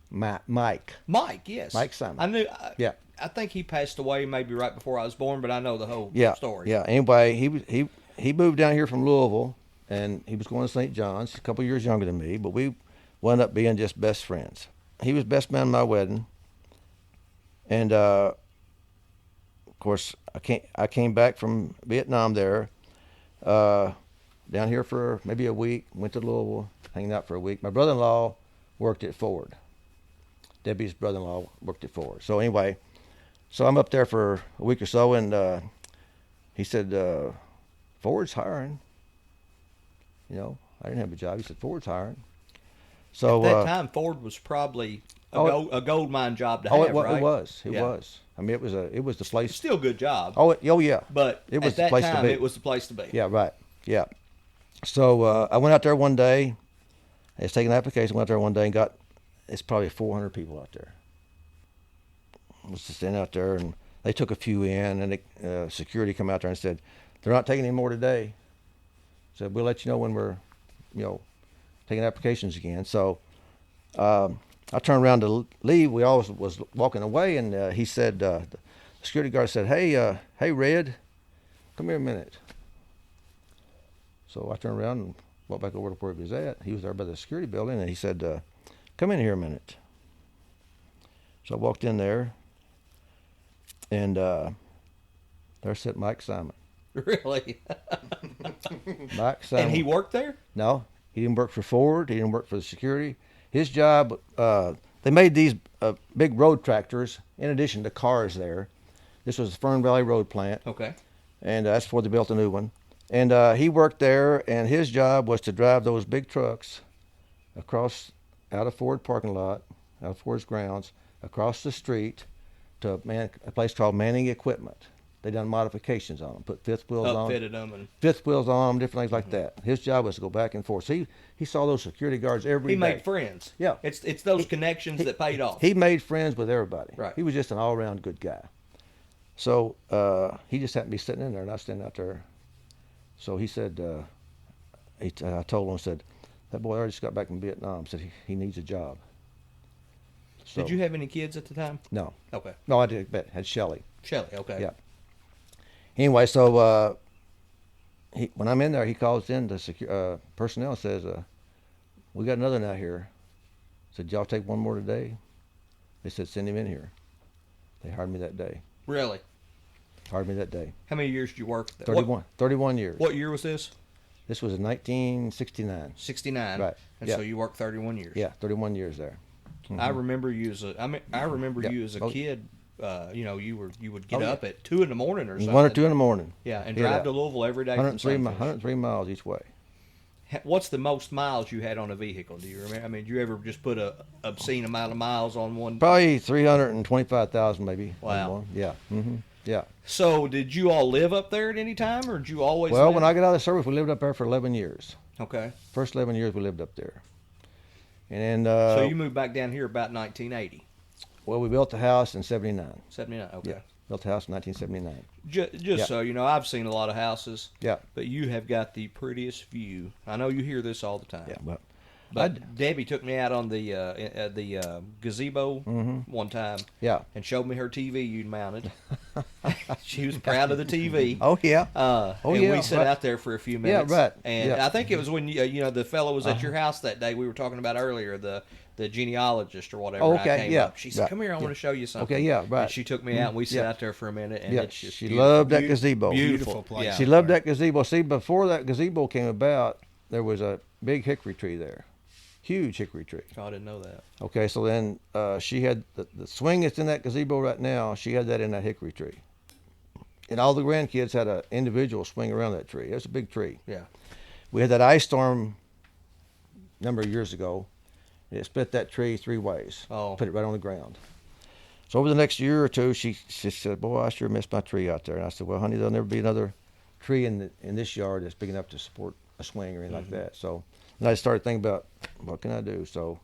yes. Mike Simon. I knew. Yeah. I think he passed away maybe right before I was born, but I know the whole story. Yeah. Anyway, he moved down here from Louisville, and he was going to St. John's. A couple years younger than me, but we wound up being just best friends. He was best man in my wedding. And of course, I came back from Vietnam there, down here for maybe a week. Went to Louisville, hanging out for a week. My brother-in-law worked at Ford. Debbie's brother-in-law worked at Ford. So anyway, so I'm up there for a week or so, and he said, "Ford's hiring." You know, I didn't have a job. He said, "Ford's hiring." So at that time, Ford was probably a gold mine job to have, right? It was. It was. I mean, it was the place. Still a good job. Oh yeah. But it was at that the place time, to be. it was the place to be. Yeah, right. Yeah. So I went out there one day. I was taking an application. Went out there one day and got. It's probably 400 people out there. I was just standing out there, and they took a few in, and security come out there and said, "They're not taking any more today." Said, "We'll let you know when we're, taking applications again." So I turned around to leave. We always was walking away, and he said, the security guard said, hey, Red, come here a minute. So I turned around and walked back over to where he was at. He was there by the security building, and he said, come in here a minute. So I walked in there, and there sat Mike Simon. Really? Mike Simon. And he worked there? No, he didn't work for Ford. He didn't work for the security. His job, they made these big road tractors in addition to cars there. This was the Fern Valley Road plant. Okay. And that's before they built a new one. And he worked there, and his job was to drive those big trucks across, out of Ford parking lot, out of Ford's grounds, across the street to a place called Manning Equipment. They done modifications on them, put fifth wheels on Upfitted them. And fifth wheels on them, different things like that. His job was to go back and forth. So he saw those security guards every he day. made friends. Yeah. It's those connections that paid off. He made friends with everybody. Right. He was just an all-around good guy. So he just happened to be sitting in there, and I was standing out there. So he said, I told him, I said, that boy already just got back from Vietnam. Said he needs a job. So, Did you have any kids at the time? No. Okay. No, I did, but had Shelly. Shelly, okay. Yeah. Anyway, so when I'm in there, he calls in the personnel and says, we got another one out here. Said, y'all take one more today? They said, send him in here. They hired me that day. Really? Hired me that day. How many years did you work there? 31 years. What year was this? This was in 1969. 69. Right. And Yeah. so you worked 31 years. Yeah, 31 years there. Mm-hmm. I remember you as you as a Oh. kid. You would get Oh, yeah. up at 2 a.m. or something. 1 or 2 in the morning. Yeah, and Get drive out. to Louisville every day. From 103 miles each way. What's the most miles you had on a vehicle? Do you remember? I mean, did you ever just put a obscene amount of miles on one? Probably 325,000 maybe. Wow. More. Yeah. Mm-hmm. Yeah. So did you all live up there at any time, or did you always? Well, live? when I got out of the service, we lived up there for 11 years. Okay. First 11 years we lived up there. And So you moved back down here about 1980. well, we built the house in 79. 79. Okay. Yeah. Built the house in 1979. Just Yeah. so you know, I've seen a lot of houses. Yeah. But you have got the prettiest view. I know you hear this all the time. Yeah. Well, But Debbie took me out on the gazebo one time. Yeah. And showed me her TV you'd mounted. She was proud of the TV. Oh yeah. And yeah, we sat right. out there for a few minutes. right. And Yeah. I think it was when the fellow was at your house that day we were talking about earlier, the genealogist or whatever. Oh, and I okay, came yeah, up. She said, right, "Come here, I want to show you something." Okay, yeah, right. And she took me out, and we sat yeah. out there for a minute, and Yeah, it's just she beautiful. loved that gazebo. Beautiful place. Yeah. She loved that gazebo. See, before that gazebo came about, there was a big hickory tree there, huge hickory tree. Oh, I didn't know that. Okay, so then she had the swing that's in that gazebo right now. She had that in that hickory tree, and all the grandkids had an individual swing around that tree. It was a big tree. Yeah. We had that ice storm a number of years ago. It split that tree 3 ways. Oh. Put it right on the ground. So over the next year or two, she said, "Boy, I sure miss my tree out there." And I said, "Well, honey, there'll never be another tree in this yard that's big enough to support a swing or anything like that." So then I started thinking about what can I do. So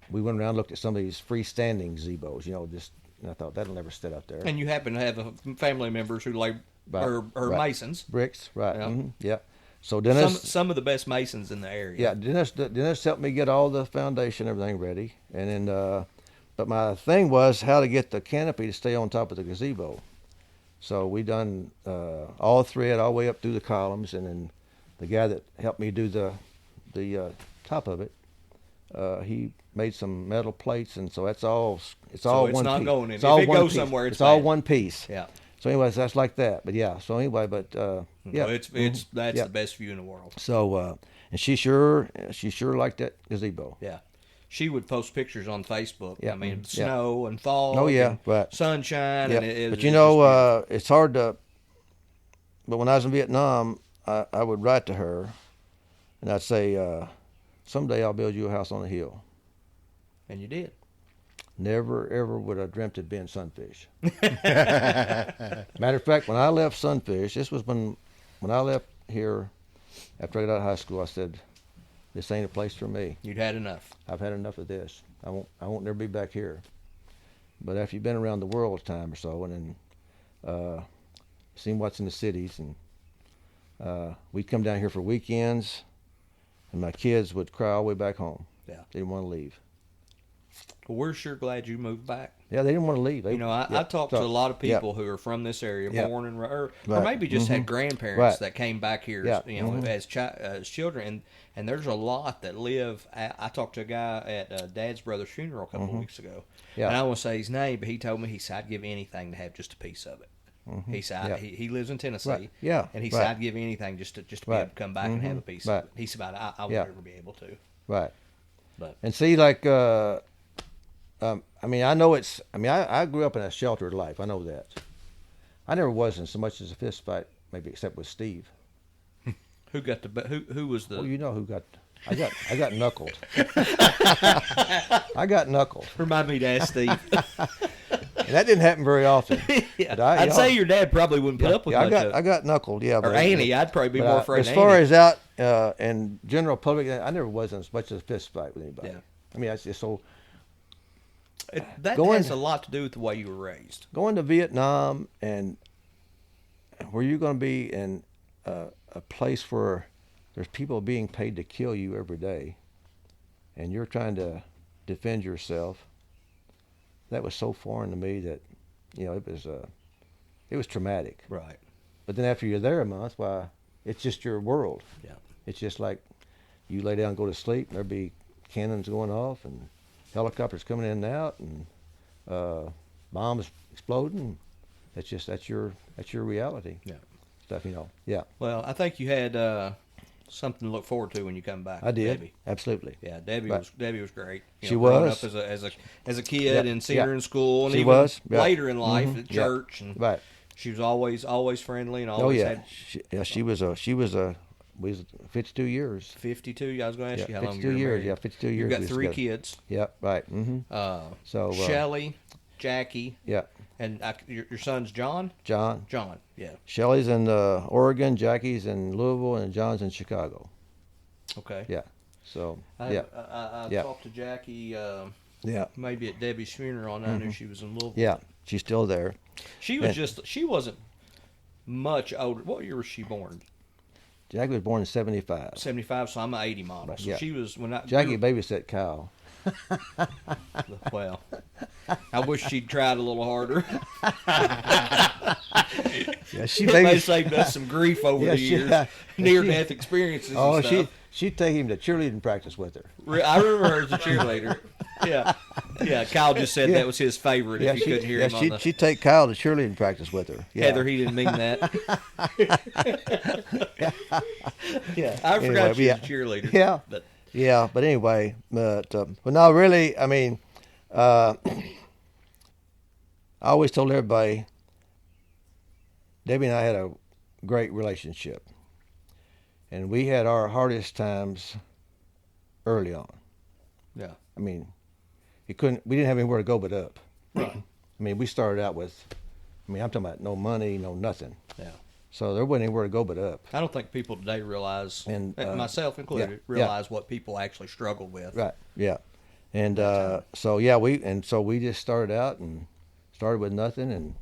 we went around and looked at some of these freestanding gazebos. And I thought that'll never sit out there. And you happen to have family members who Right, are right. masons. Bricks, right? Yeah. Mm-hmm, yeah. So Dennis. Some of the best masons in the area. Yeah, Dennis helped me get all the foundation, everything ready, and then, but my thing was how to get the canopy to stay on top of the gazebo. So we done all thread all the way up through the columns, and then the guy that helped me do the top of it, he made some metal plates, and so it's all So it's one not piece. going in. It's If all it one goes piece. somewhere, it's all bad. one piece. Yeah. So anyways, that's like that. But yeah. So anyway, but yeah. So it's that's Yeah. the best view in the world. So and she sure liked that gazebo. Yeah. She would post pictures on Facebook. Yeah. I mean, Yeah. snow and fall. Oh, yeah, and right. sunshine. Yeah. And it But was you know, it's hard to. But when I was in Vietnam, I would write to her, and I'd say, "Someday I'll build you a house on a hill." and you did. Never ever would I dreamt it'd been Sunfish. Matter of fact, when I left Sunfish, this was when I left here after I got out of high school. I said, "This ain't a place for me. You'd had enough. I've had enough of this. I won't never be back here." But after you've been around the world a time or so, and then seen what's in the cities, and we'd come down here for weekends, and my kids would cry all the way back home. Yeah. They didn't want to leave. Well, we're sure glad you moved back. Yeah, they didn't want to leave. They, You know, I talked to a lot of people who are from this area, born and or maybe just had grandparents that came back here, you know, as children, and there's a lot that live. I talked to a guy at Dad's brother's funeral a couple of weeks ago, and I don't want to say his name, but he told me, he said, I'd give anything to have just a piece of it. He said he lives in Tennessee, and he said I'd give anything just to be able to come back and have a piece of it. He said, I would never be able to. Right. But and see, like. I mean, I know it's. I mean, I grew up in a sheltered life. I know that. I never was in so much as a fist fight, maybe except with Steve. Who got the? Who was the? Well, you know who got. I got knuckled. I got knuckled. Remind me to ask Steve. And that didn't happen very often. I'd say your dad probably wouldn't put up with much I got knuckled. Yeah, or Annie. I'd probably be more afraid. As far as out in general public, I never was in as much as a fist fight with anybody. Yeah. I mean, I just so. That has a lot to do with the way you were raised. Going to Vietnam and where you're going to be in a place where there's people being paid to kill you every day, and you're trying to defend yourself. That was so foreign to me that, you know, it was traumatic. Right. But then after you're there a month, why, it's just your world. Yeah. It's just like you lay down and go to sleep, and there'd be cannons going off and helicopters coming in and out, and bombs exploding. That's your reality. Yeah. Stuff, you know. Yeah. Well, I think you had something to look forward to when you come back. I did. Debbie. Absolutely. Yeah, Debbie was great. You She know, growing was. up as a kid and seeing her in school, and She even was. later in life at church. And Right. she was always friendly and always had. She was we was 52 years. 52. I was going to ask you how long 52 you were years. married. Yeah, 52 years. You've got we was 3 together. kids. Yep. Right. Mm-hmm. So Shelley, Jackie. Yeah. And your son's John. John. Yeah. Shelley's in Oregon. Jackie's in Louisville, and John's in Chicago. Okay. Yeah. So I talked to Jackie. Maybe at Debbie's funeral, and I knew she was in Louisville. Yeah, she's still there. She wasn't much older. What year was she born? Jackie was born in 75. 75, so I'm an 80 model. So she was when Jackie babysat Kyle. Well, I wish she'd tried a little harder. Yeah, she may have saved us some grief over the years, near-death experiences. Oh, and stuff. she'd take him to cheerleading practice with her. I remember her as a cheerleader. Yeah. Kyle just said that was his favorite. If you couldn't hear him on the... she'd take Kyle to cheerleading practice with her. Yeah. Heather, he didn't mean that. I forgot she was a cheerleader. Yeah. But Anyway, but no, really, I mean, I always told everybody, Debbie and I had a great relationship, and we had our hardest times early on. Yeah. I mean, we didn't have anywhere to go but up. Right. I mean, we started out with, I'm talking about no money, no nothing. Yeah. So there wasn't anywhere to go but up. I don't think people today realize, and myself included, realize what people actually struggle with. Right. Yeah. And so we just started out and started with nothing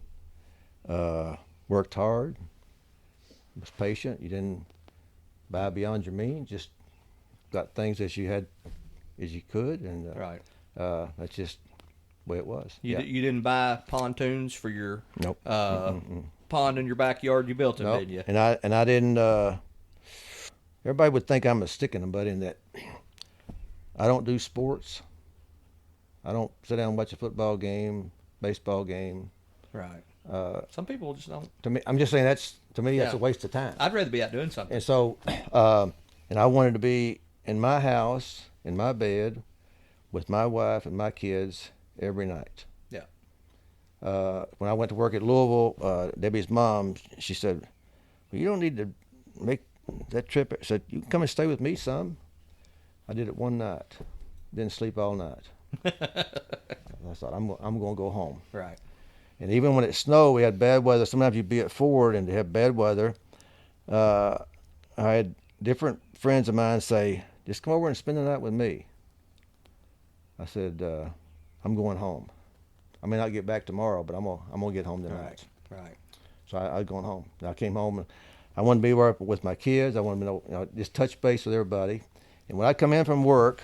and worked hard. Was patient. You didn't buy beyond your means. Just got things as you could, and right. That's just the way it was. You didn't buy pontoons for your nope. Pond in your backyard. You built it, nope. did you? And I didn't. Everybody would think I'm a stick in the mud in that I don't do sports. I don't sit down and watch a football game, baseball game. Right. Some people just don't. To me, I'm just saying that's a waste of time. I'd rather be out doing something. And so, and I wanted to be in my house, in my bed, with my wife and my kids every night. Yeah. When I went to work at Louisville, Debbie's mom, she said, well, you don't need to make that trip. I said, you can come and stay with me some. I did it one night. Didn't sleep all night. I thought, I'm going to go home. Right. And even when it snowed, we had bad weather. Sometimes you'd be at Ford and to have bad weather. I had different friends of mine say, just come over and spend the night with me. I said, I'm going home. I may not get back tomorrow, but I'm gonna get home tonight. Right. So I was going home. And I came home and I wanted to be with my kids. I wanted to just touch base with everybody. And when I come in from work,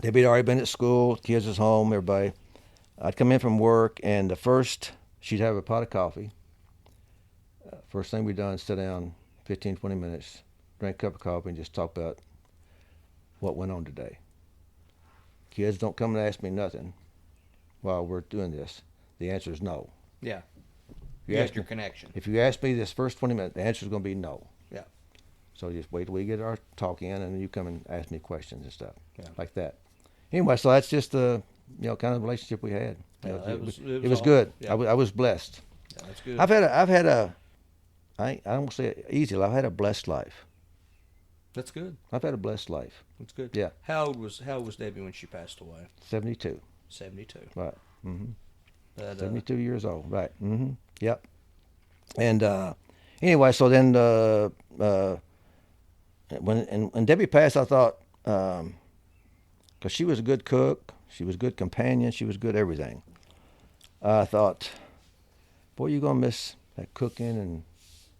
Debbie had already been at school, kids was home, everybody. I'd come in from work, and she'd have a pot of coffee. First thing we done, sit down 15, 20 minutes, drink a cup of coffee, and just talk about what went on today. Kids don't come and ask me nothing while we're doing this. The answer is no. Yeah. You You ask had your me- connection. If you ask me this first 20 minutes, the answer is going to be no. Yeah. So just wait till we get our talk in, and then you come and ask me questions and stuff like that. Anyway, so that's just the kind of relationship we had. Yeah, it was was all- good. yeah. I was blessed. Yeah, that's good. I've had a I don't want to say it easy. I've had a blessed life. That's good. I've had a blessed life. That's good. Yeah. How old was Debbie when she passed away? 72. 72. Right. Mm-hmm. That, 72 years old. Right. Mm-hmm. Yep. And anyway, so then when Debbie passed, I thought, because she was a good cook, she was a good companion, she was good everything. I thought, boy, you're gonna miss that cooking and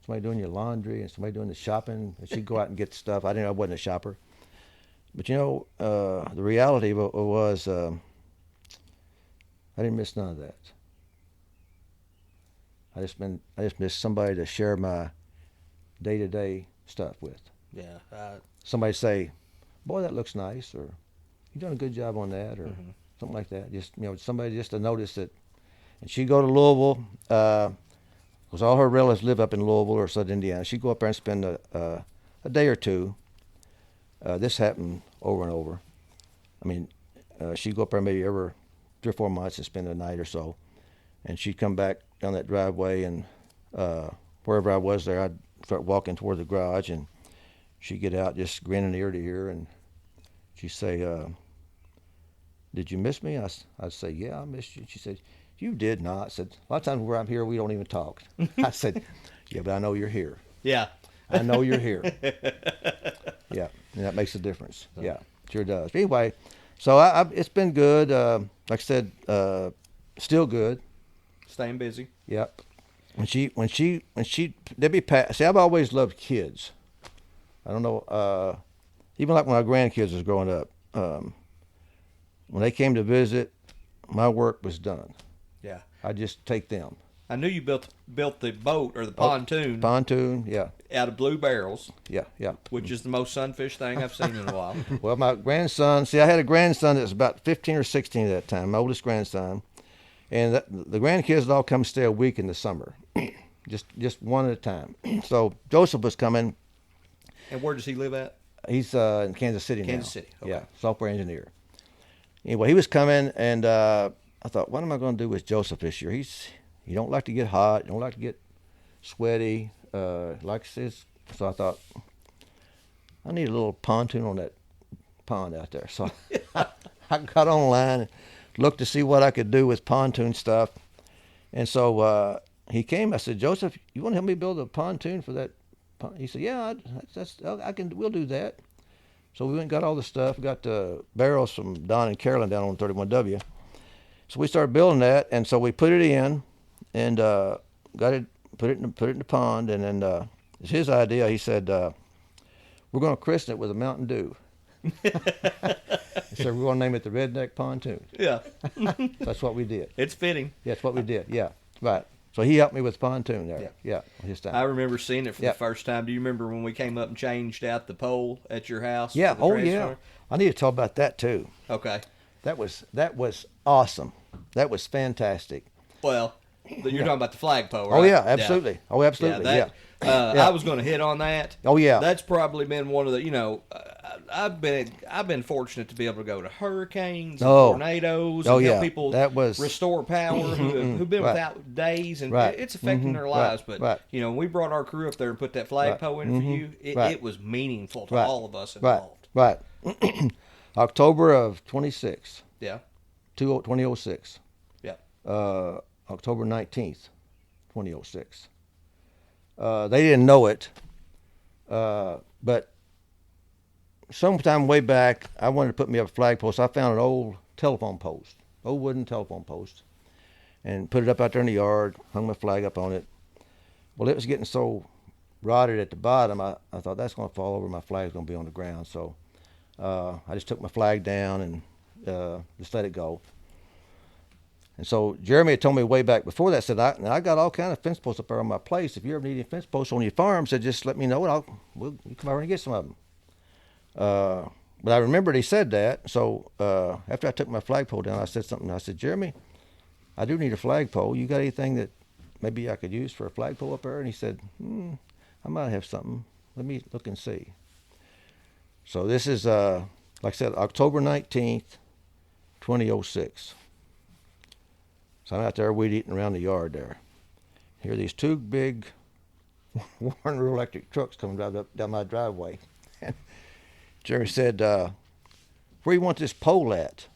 somebody doing your laundry and somebody doing the shopping. And she'd go out and get stuff. I wasn't a shopper, but the reality of it was I didn't miss none of that. I just missed somebody to share my day-to-day stuff with. yeah. Somebody say, boy, that looks nice, or you done a good job on that, or something like that. Just somebody just to notice it. And she'd go to Louisville, because all her relatives live up in Louisville or Southern Indiana. She'd go up there and spend a day or two. This happened over and over. I mean, she'd go up there maybe every 3 or 4 months and spend a night or so. And she'd come back down that driveway, and wherever I was there, I'd start walking toward the garage, and she'd get out just grinning ear to ear, and she'd say, did you miss me? I'd say, yeah, I missed you. She said, you did not. I said, a lot of times where I'm here, we don't even talk. I said, yeah, but I know you're here. Yeah. I know you're here. Yeah, and that makes a difference. Yeah, sure does. But anyway, so it's been good. Like I said, still good. Staying busy. Yep. When Debbie passed. See, I've always loved kids. I don't know. Even like when our grandkids was growing up, when they came to visit, my work was done. Yeah. I just take them. I knew you built the boat or the pontoon Pontoon, yeah, out of blue barrels, yeah. which is the most Sunfish thing I've seen in a while. Well, my grandson. See, I had a grandson that was about 15 or 16 at that time. My oldest grandson, and the grandkids would all come stay a week in the summer, just one at a time. So Joseph was coming. And where does he live at? He's in Kansas City now. Kansas City, okay. Yeah, software engineer. Anyway, he was coming, and I thought, what am I going to do with Joseph this year? He don't like to get hot. He don't like to get sweaty. Likes this. So I thought, I need a little pontoon on that pond out there. So I got online and looked to see what I could do with pontoon stuff. And so he came. I said, Joseph, you want to help me build a pontoon for that? He said, yeah, we'll do that. So we went and got all the stuff. We got the barrels from Don and Carolyn down on 31W. So we started building that, and so we put it in, and put it in the pond, and then it's his idea. He said, we're going to christen it with a Mountain Dew. He said, we're going to name it the Redneck Pontoon. Yeah. That's what we did. It's fitting. Yeah, that's what we did. Yeah, right. So he helped me with pontoon there. Yeah, his time. I remember seeing it for Yeah. the first time. Do you remember when we came up and changed out the pole at your house? Yeah. for the Oh, transformer? yeah. I need to talk about that too. Okay. That was awesome. That was fantastic. Well, you're talking about the flagpole, right? Oh yeah, absolutely. Oh, absolutely. Yeah. Yeah. I was going to hit on that. Oh, yeah. That's probably been one of the. I've been fortunate to be able to go to hurricanes, and Oh. tornadoes, Oh, and help yeah. people That was- restore power who've been Right. without days, and Right. it's affecting their lives. Right. But Right. when we brought our crew up there and put that flagpole in for you, Right. it was meaningful to Right. all of us Right. involved. Right. October of 26, Yeah. 2006. Yeah. October 19th, 2006. They didn't know it, but sometime way back, I wanted to put me up a flagpole, so I found an old telephone post, old wooden telephone post, and put it up out there in the yard, hung my flag up on it. Well, it was getting so rotted at the bottom, I thought that's going to fall over, my flag's going to be on the ground, so I just took my flag down and just let it go. And so Jeremy had told me way back before that, said, I got all kind of fence posts up there on my place. If you ever need any fence posts on your farm, said, just let me know and you come over and get some of them. But I remembered he said that. So after I took my flagpole down, I said something. I said, Jeremy, I do need a flagpole. You got anything that maybe I could use for a flagpole up there? And he said, I might have something. Let me look and see. So this is, like I said, October 19th, 2006. So I'm out there weed eating around the yard there. Here are these two big Warren Rural Electric trucks coming down my driveway. And Jerry said, where you want this pole at?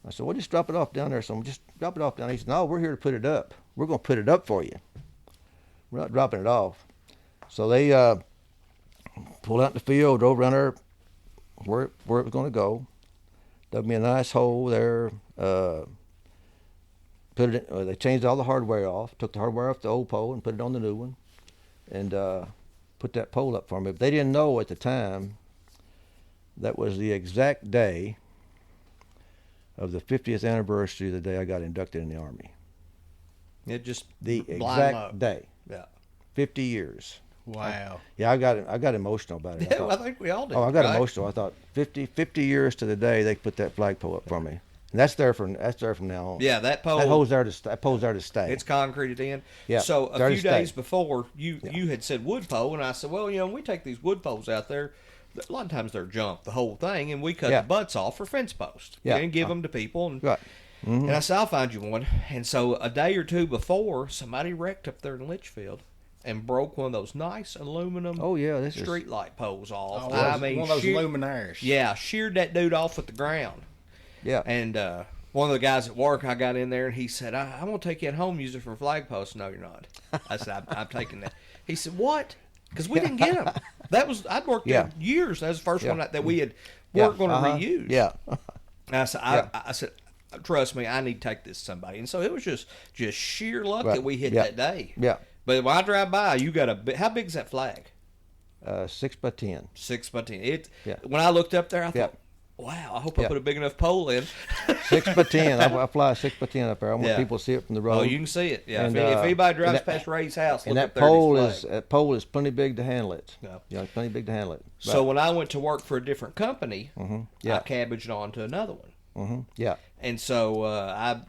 I said, well, just drop it off down there. So just drop it off down there. He said, no, we're here to put it up. We're going to put it up for you. We're not dropping it off. So they pulled out in the field, drove around there where it was going to go, dug me a nice hole there, put it in, they changed all the hardware off, took the hardware off the old pole and put it on the new one, and put that pole up for me. But they didn't know at the time that was the exact day of the 50th anniversary of the day I got inducted in the Army. It just The blind exact luck. day. Yeah. 50 years. Wow. Yeah, I got emotional about it. Yeah, I think we all did. I got right? emotional. I thought 50 years to the day they put that flagpole up for me. And that's there from now on. Yeah, that pole. That pole's there to stay. It's concreted in. Yeah, So there a to few stay. days before, you had said wood pole, and I said, well, when we take these wood poles out there, a lot of times they're junk, the whole thing, and we cut the butts off for fence posts. Yeah. And give them to people. And, Right. Mm-hmm. and I said, I'll find you one. And so a day or two before, somebody wrecked up there in Litchfield and broke one of those nice aluminum street light poles off. Oh, I mean, one of those luminaires. Yeah, sheared that dude off with the ground. Yeah. And one of the guys at work, I got in there, and he said, I'm going to take you at home, use it for flag posts. No, you're not. I said, I'm taking that. He said, what? Because we didn't get them. I'd worked there years. That was the first one that we had weren't going to reuse. Yeah. And I said, I said, trust me, I need to take this to somebody. And so it was just sheer luck that we hit that day. Yeah. But when I drive by, you got how big is that flag? 6 by 10. 6 by 10. When I looked up there, I thought, wow, I hope I put a big enough pole in. 6 by 10. I fly 6 by 10 up there. I want people to see it from the road. Oh, you can see it. Yeah. And, if anybody drives past Ray's house, and look that up there pole is plenty big to handle it. Yeah. Yeah, it's plenty big to handle it. So when I went to work for a different company, Yeah. I cabbaged on to another one. Yeah. And so I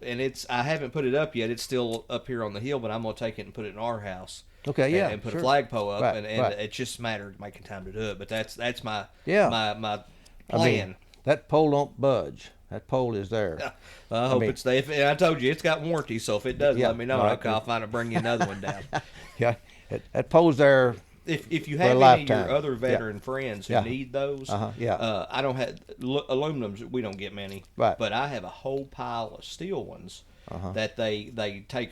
haven't put it up yet. It's still up here on the hill, but I'm gonna take it and put it in our house. Okay. Yeah. And put sure. a flagpole up, Right, and right. it's just a matter of making time to do it. But that's my Yeah. plan. I mean, that pole don't budge. That pole is there. I hope it's there. And I told you it's got warranty, so if it doesn't, Yeah, let me know. right. I'll find it, bring you another one down. Yeah. That pole's there. If you For a have any of lifetime. your other veteran friends who need those, Yeah. I don't have aluminums. We don't get many, Right. But I have a whole pile of steel ones that they take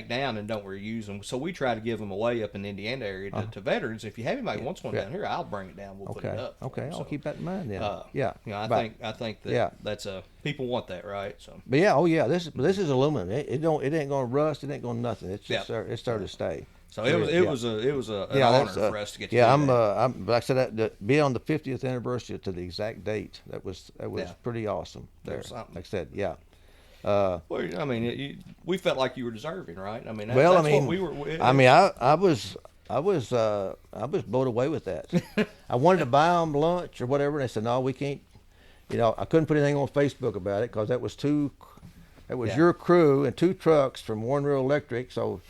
down and don't reuse them. So we try to give them away up in the Indiana area to veterans. If you have anybody who wants one down here, I'll bring it down. We'll put it up. Okay. I'll keep that in mind then. Yeah. Right. I think that that's people want that, right? So. But yeah, this is aluminum. It ain't gonna rust. It ain't gonna nothing. It's just there. It's there to stay. So it was an honor for us to get to do that. I'm like I said, that be on the 50th anniversary to the exact date. That was pretty awesome. There, like I said, yeah. Well, I mean, we felt like you were deserving, right? I mean, that's what we were. I was blown away with that. I wanted to buy them lunch or whatever, and they said, no, we can't. I couldn't put anything on Facebook about it because that was your crew and 2 trucks from Warren Rural Electric, so.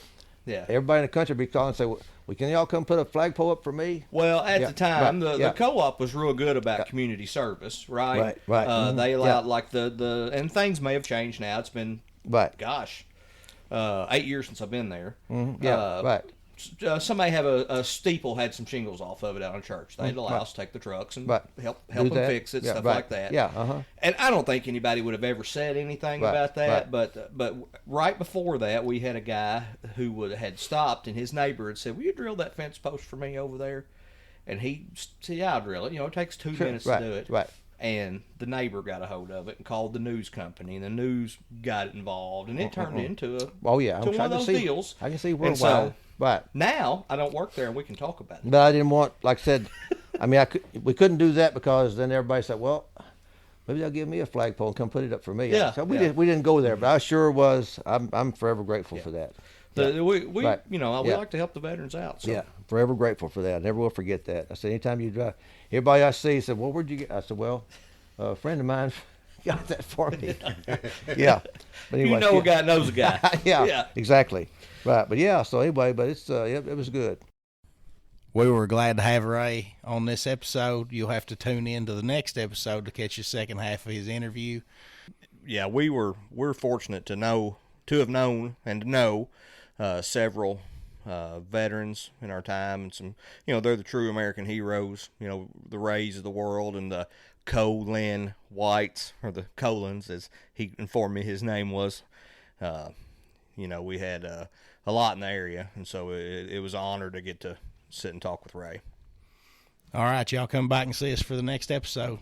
Yeah. Everybody in the country would be calling and say, well, can y'all come put a flagpole up for me? Well, at the time, the co-op was real good about Yeah. community service, right? Right. They allowed like and things may have changed now. It's been, gosh, 8 years since I've been there. Right. Somebody have a steeple had some shingles off of it out in church. They'd allow us to take the trucks and help them fix it, stuff like that. Yeah. And I don't think anybody would have ever said anything about that. But right before that, we had a guy who had stopped, and his neighbor had said, "Will you drill that fence post for me over there?" And he said, "Yeah, I'll drill it. It takes 2 minutes to do it." Right. And the neighbor got a hold of it and called the news company, and the news got involved, and it turned into one of those deals. I can see And worldwide. so Right. now I don't work there, and we can talk about it. But I didn't want, like I said, I mean, we couldn't do that because then everybody said, well, maybe they'll give me a flagpole and come put it up for me. Yeah, So we didn't go there, but I sure was. I'm forever grateful for that. We Right. we like to help the veterans out. So. Yeah, forever grateful for that. I never will forget that. I said, anytime you drive, everybody I see said, well, where'd you get? I said, well, a friend of mine got that for me. Yeah. But anyway, a guy knows a guy. yeah, exactly. Right. But yeah, so anyway, but it was good. We were glad to have Ray on this episode. You'll have to tune in to the next episode to catch the second half of his interview. Yeah, we're fortunate to have known several veterans in our time, and some, they're the true American heroes. The Rays of the world, and the Colin Whites, or the Colins, as he informed me his name was. We had a lot in the area, and so it was an honor to get to sit and talk with Ray. All right, y'all come back and see us for the next episode.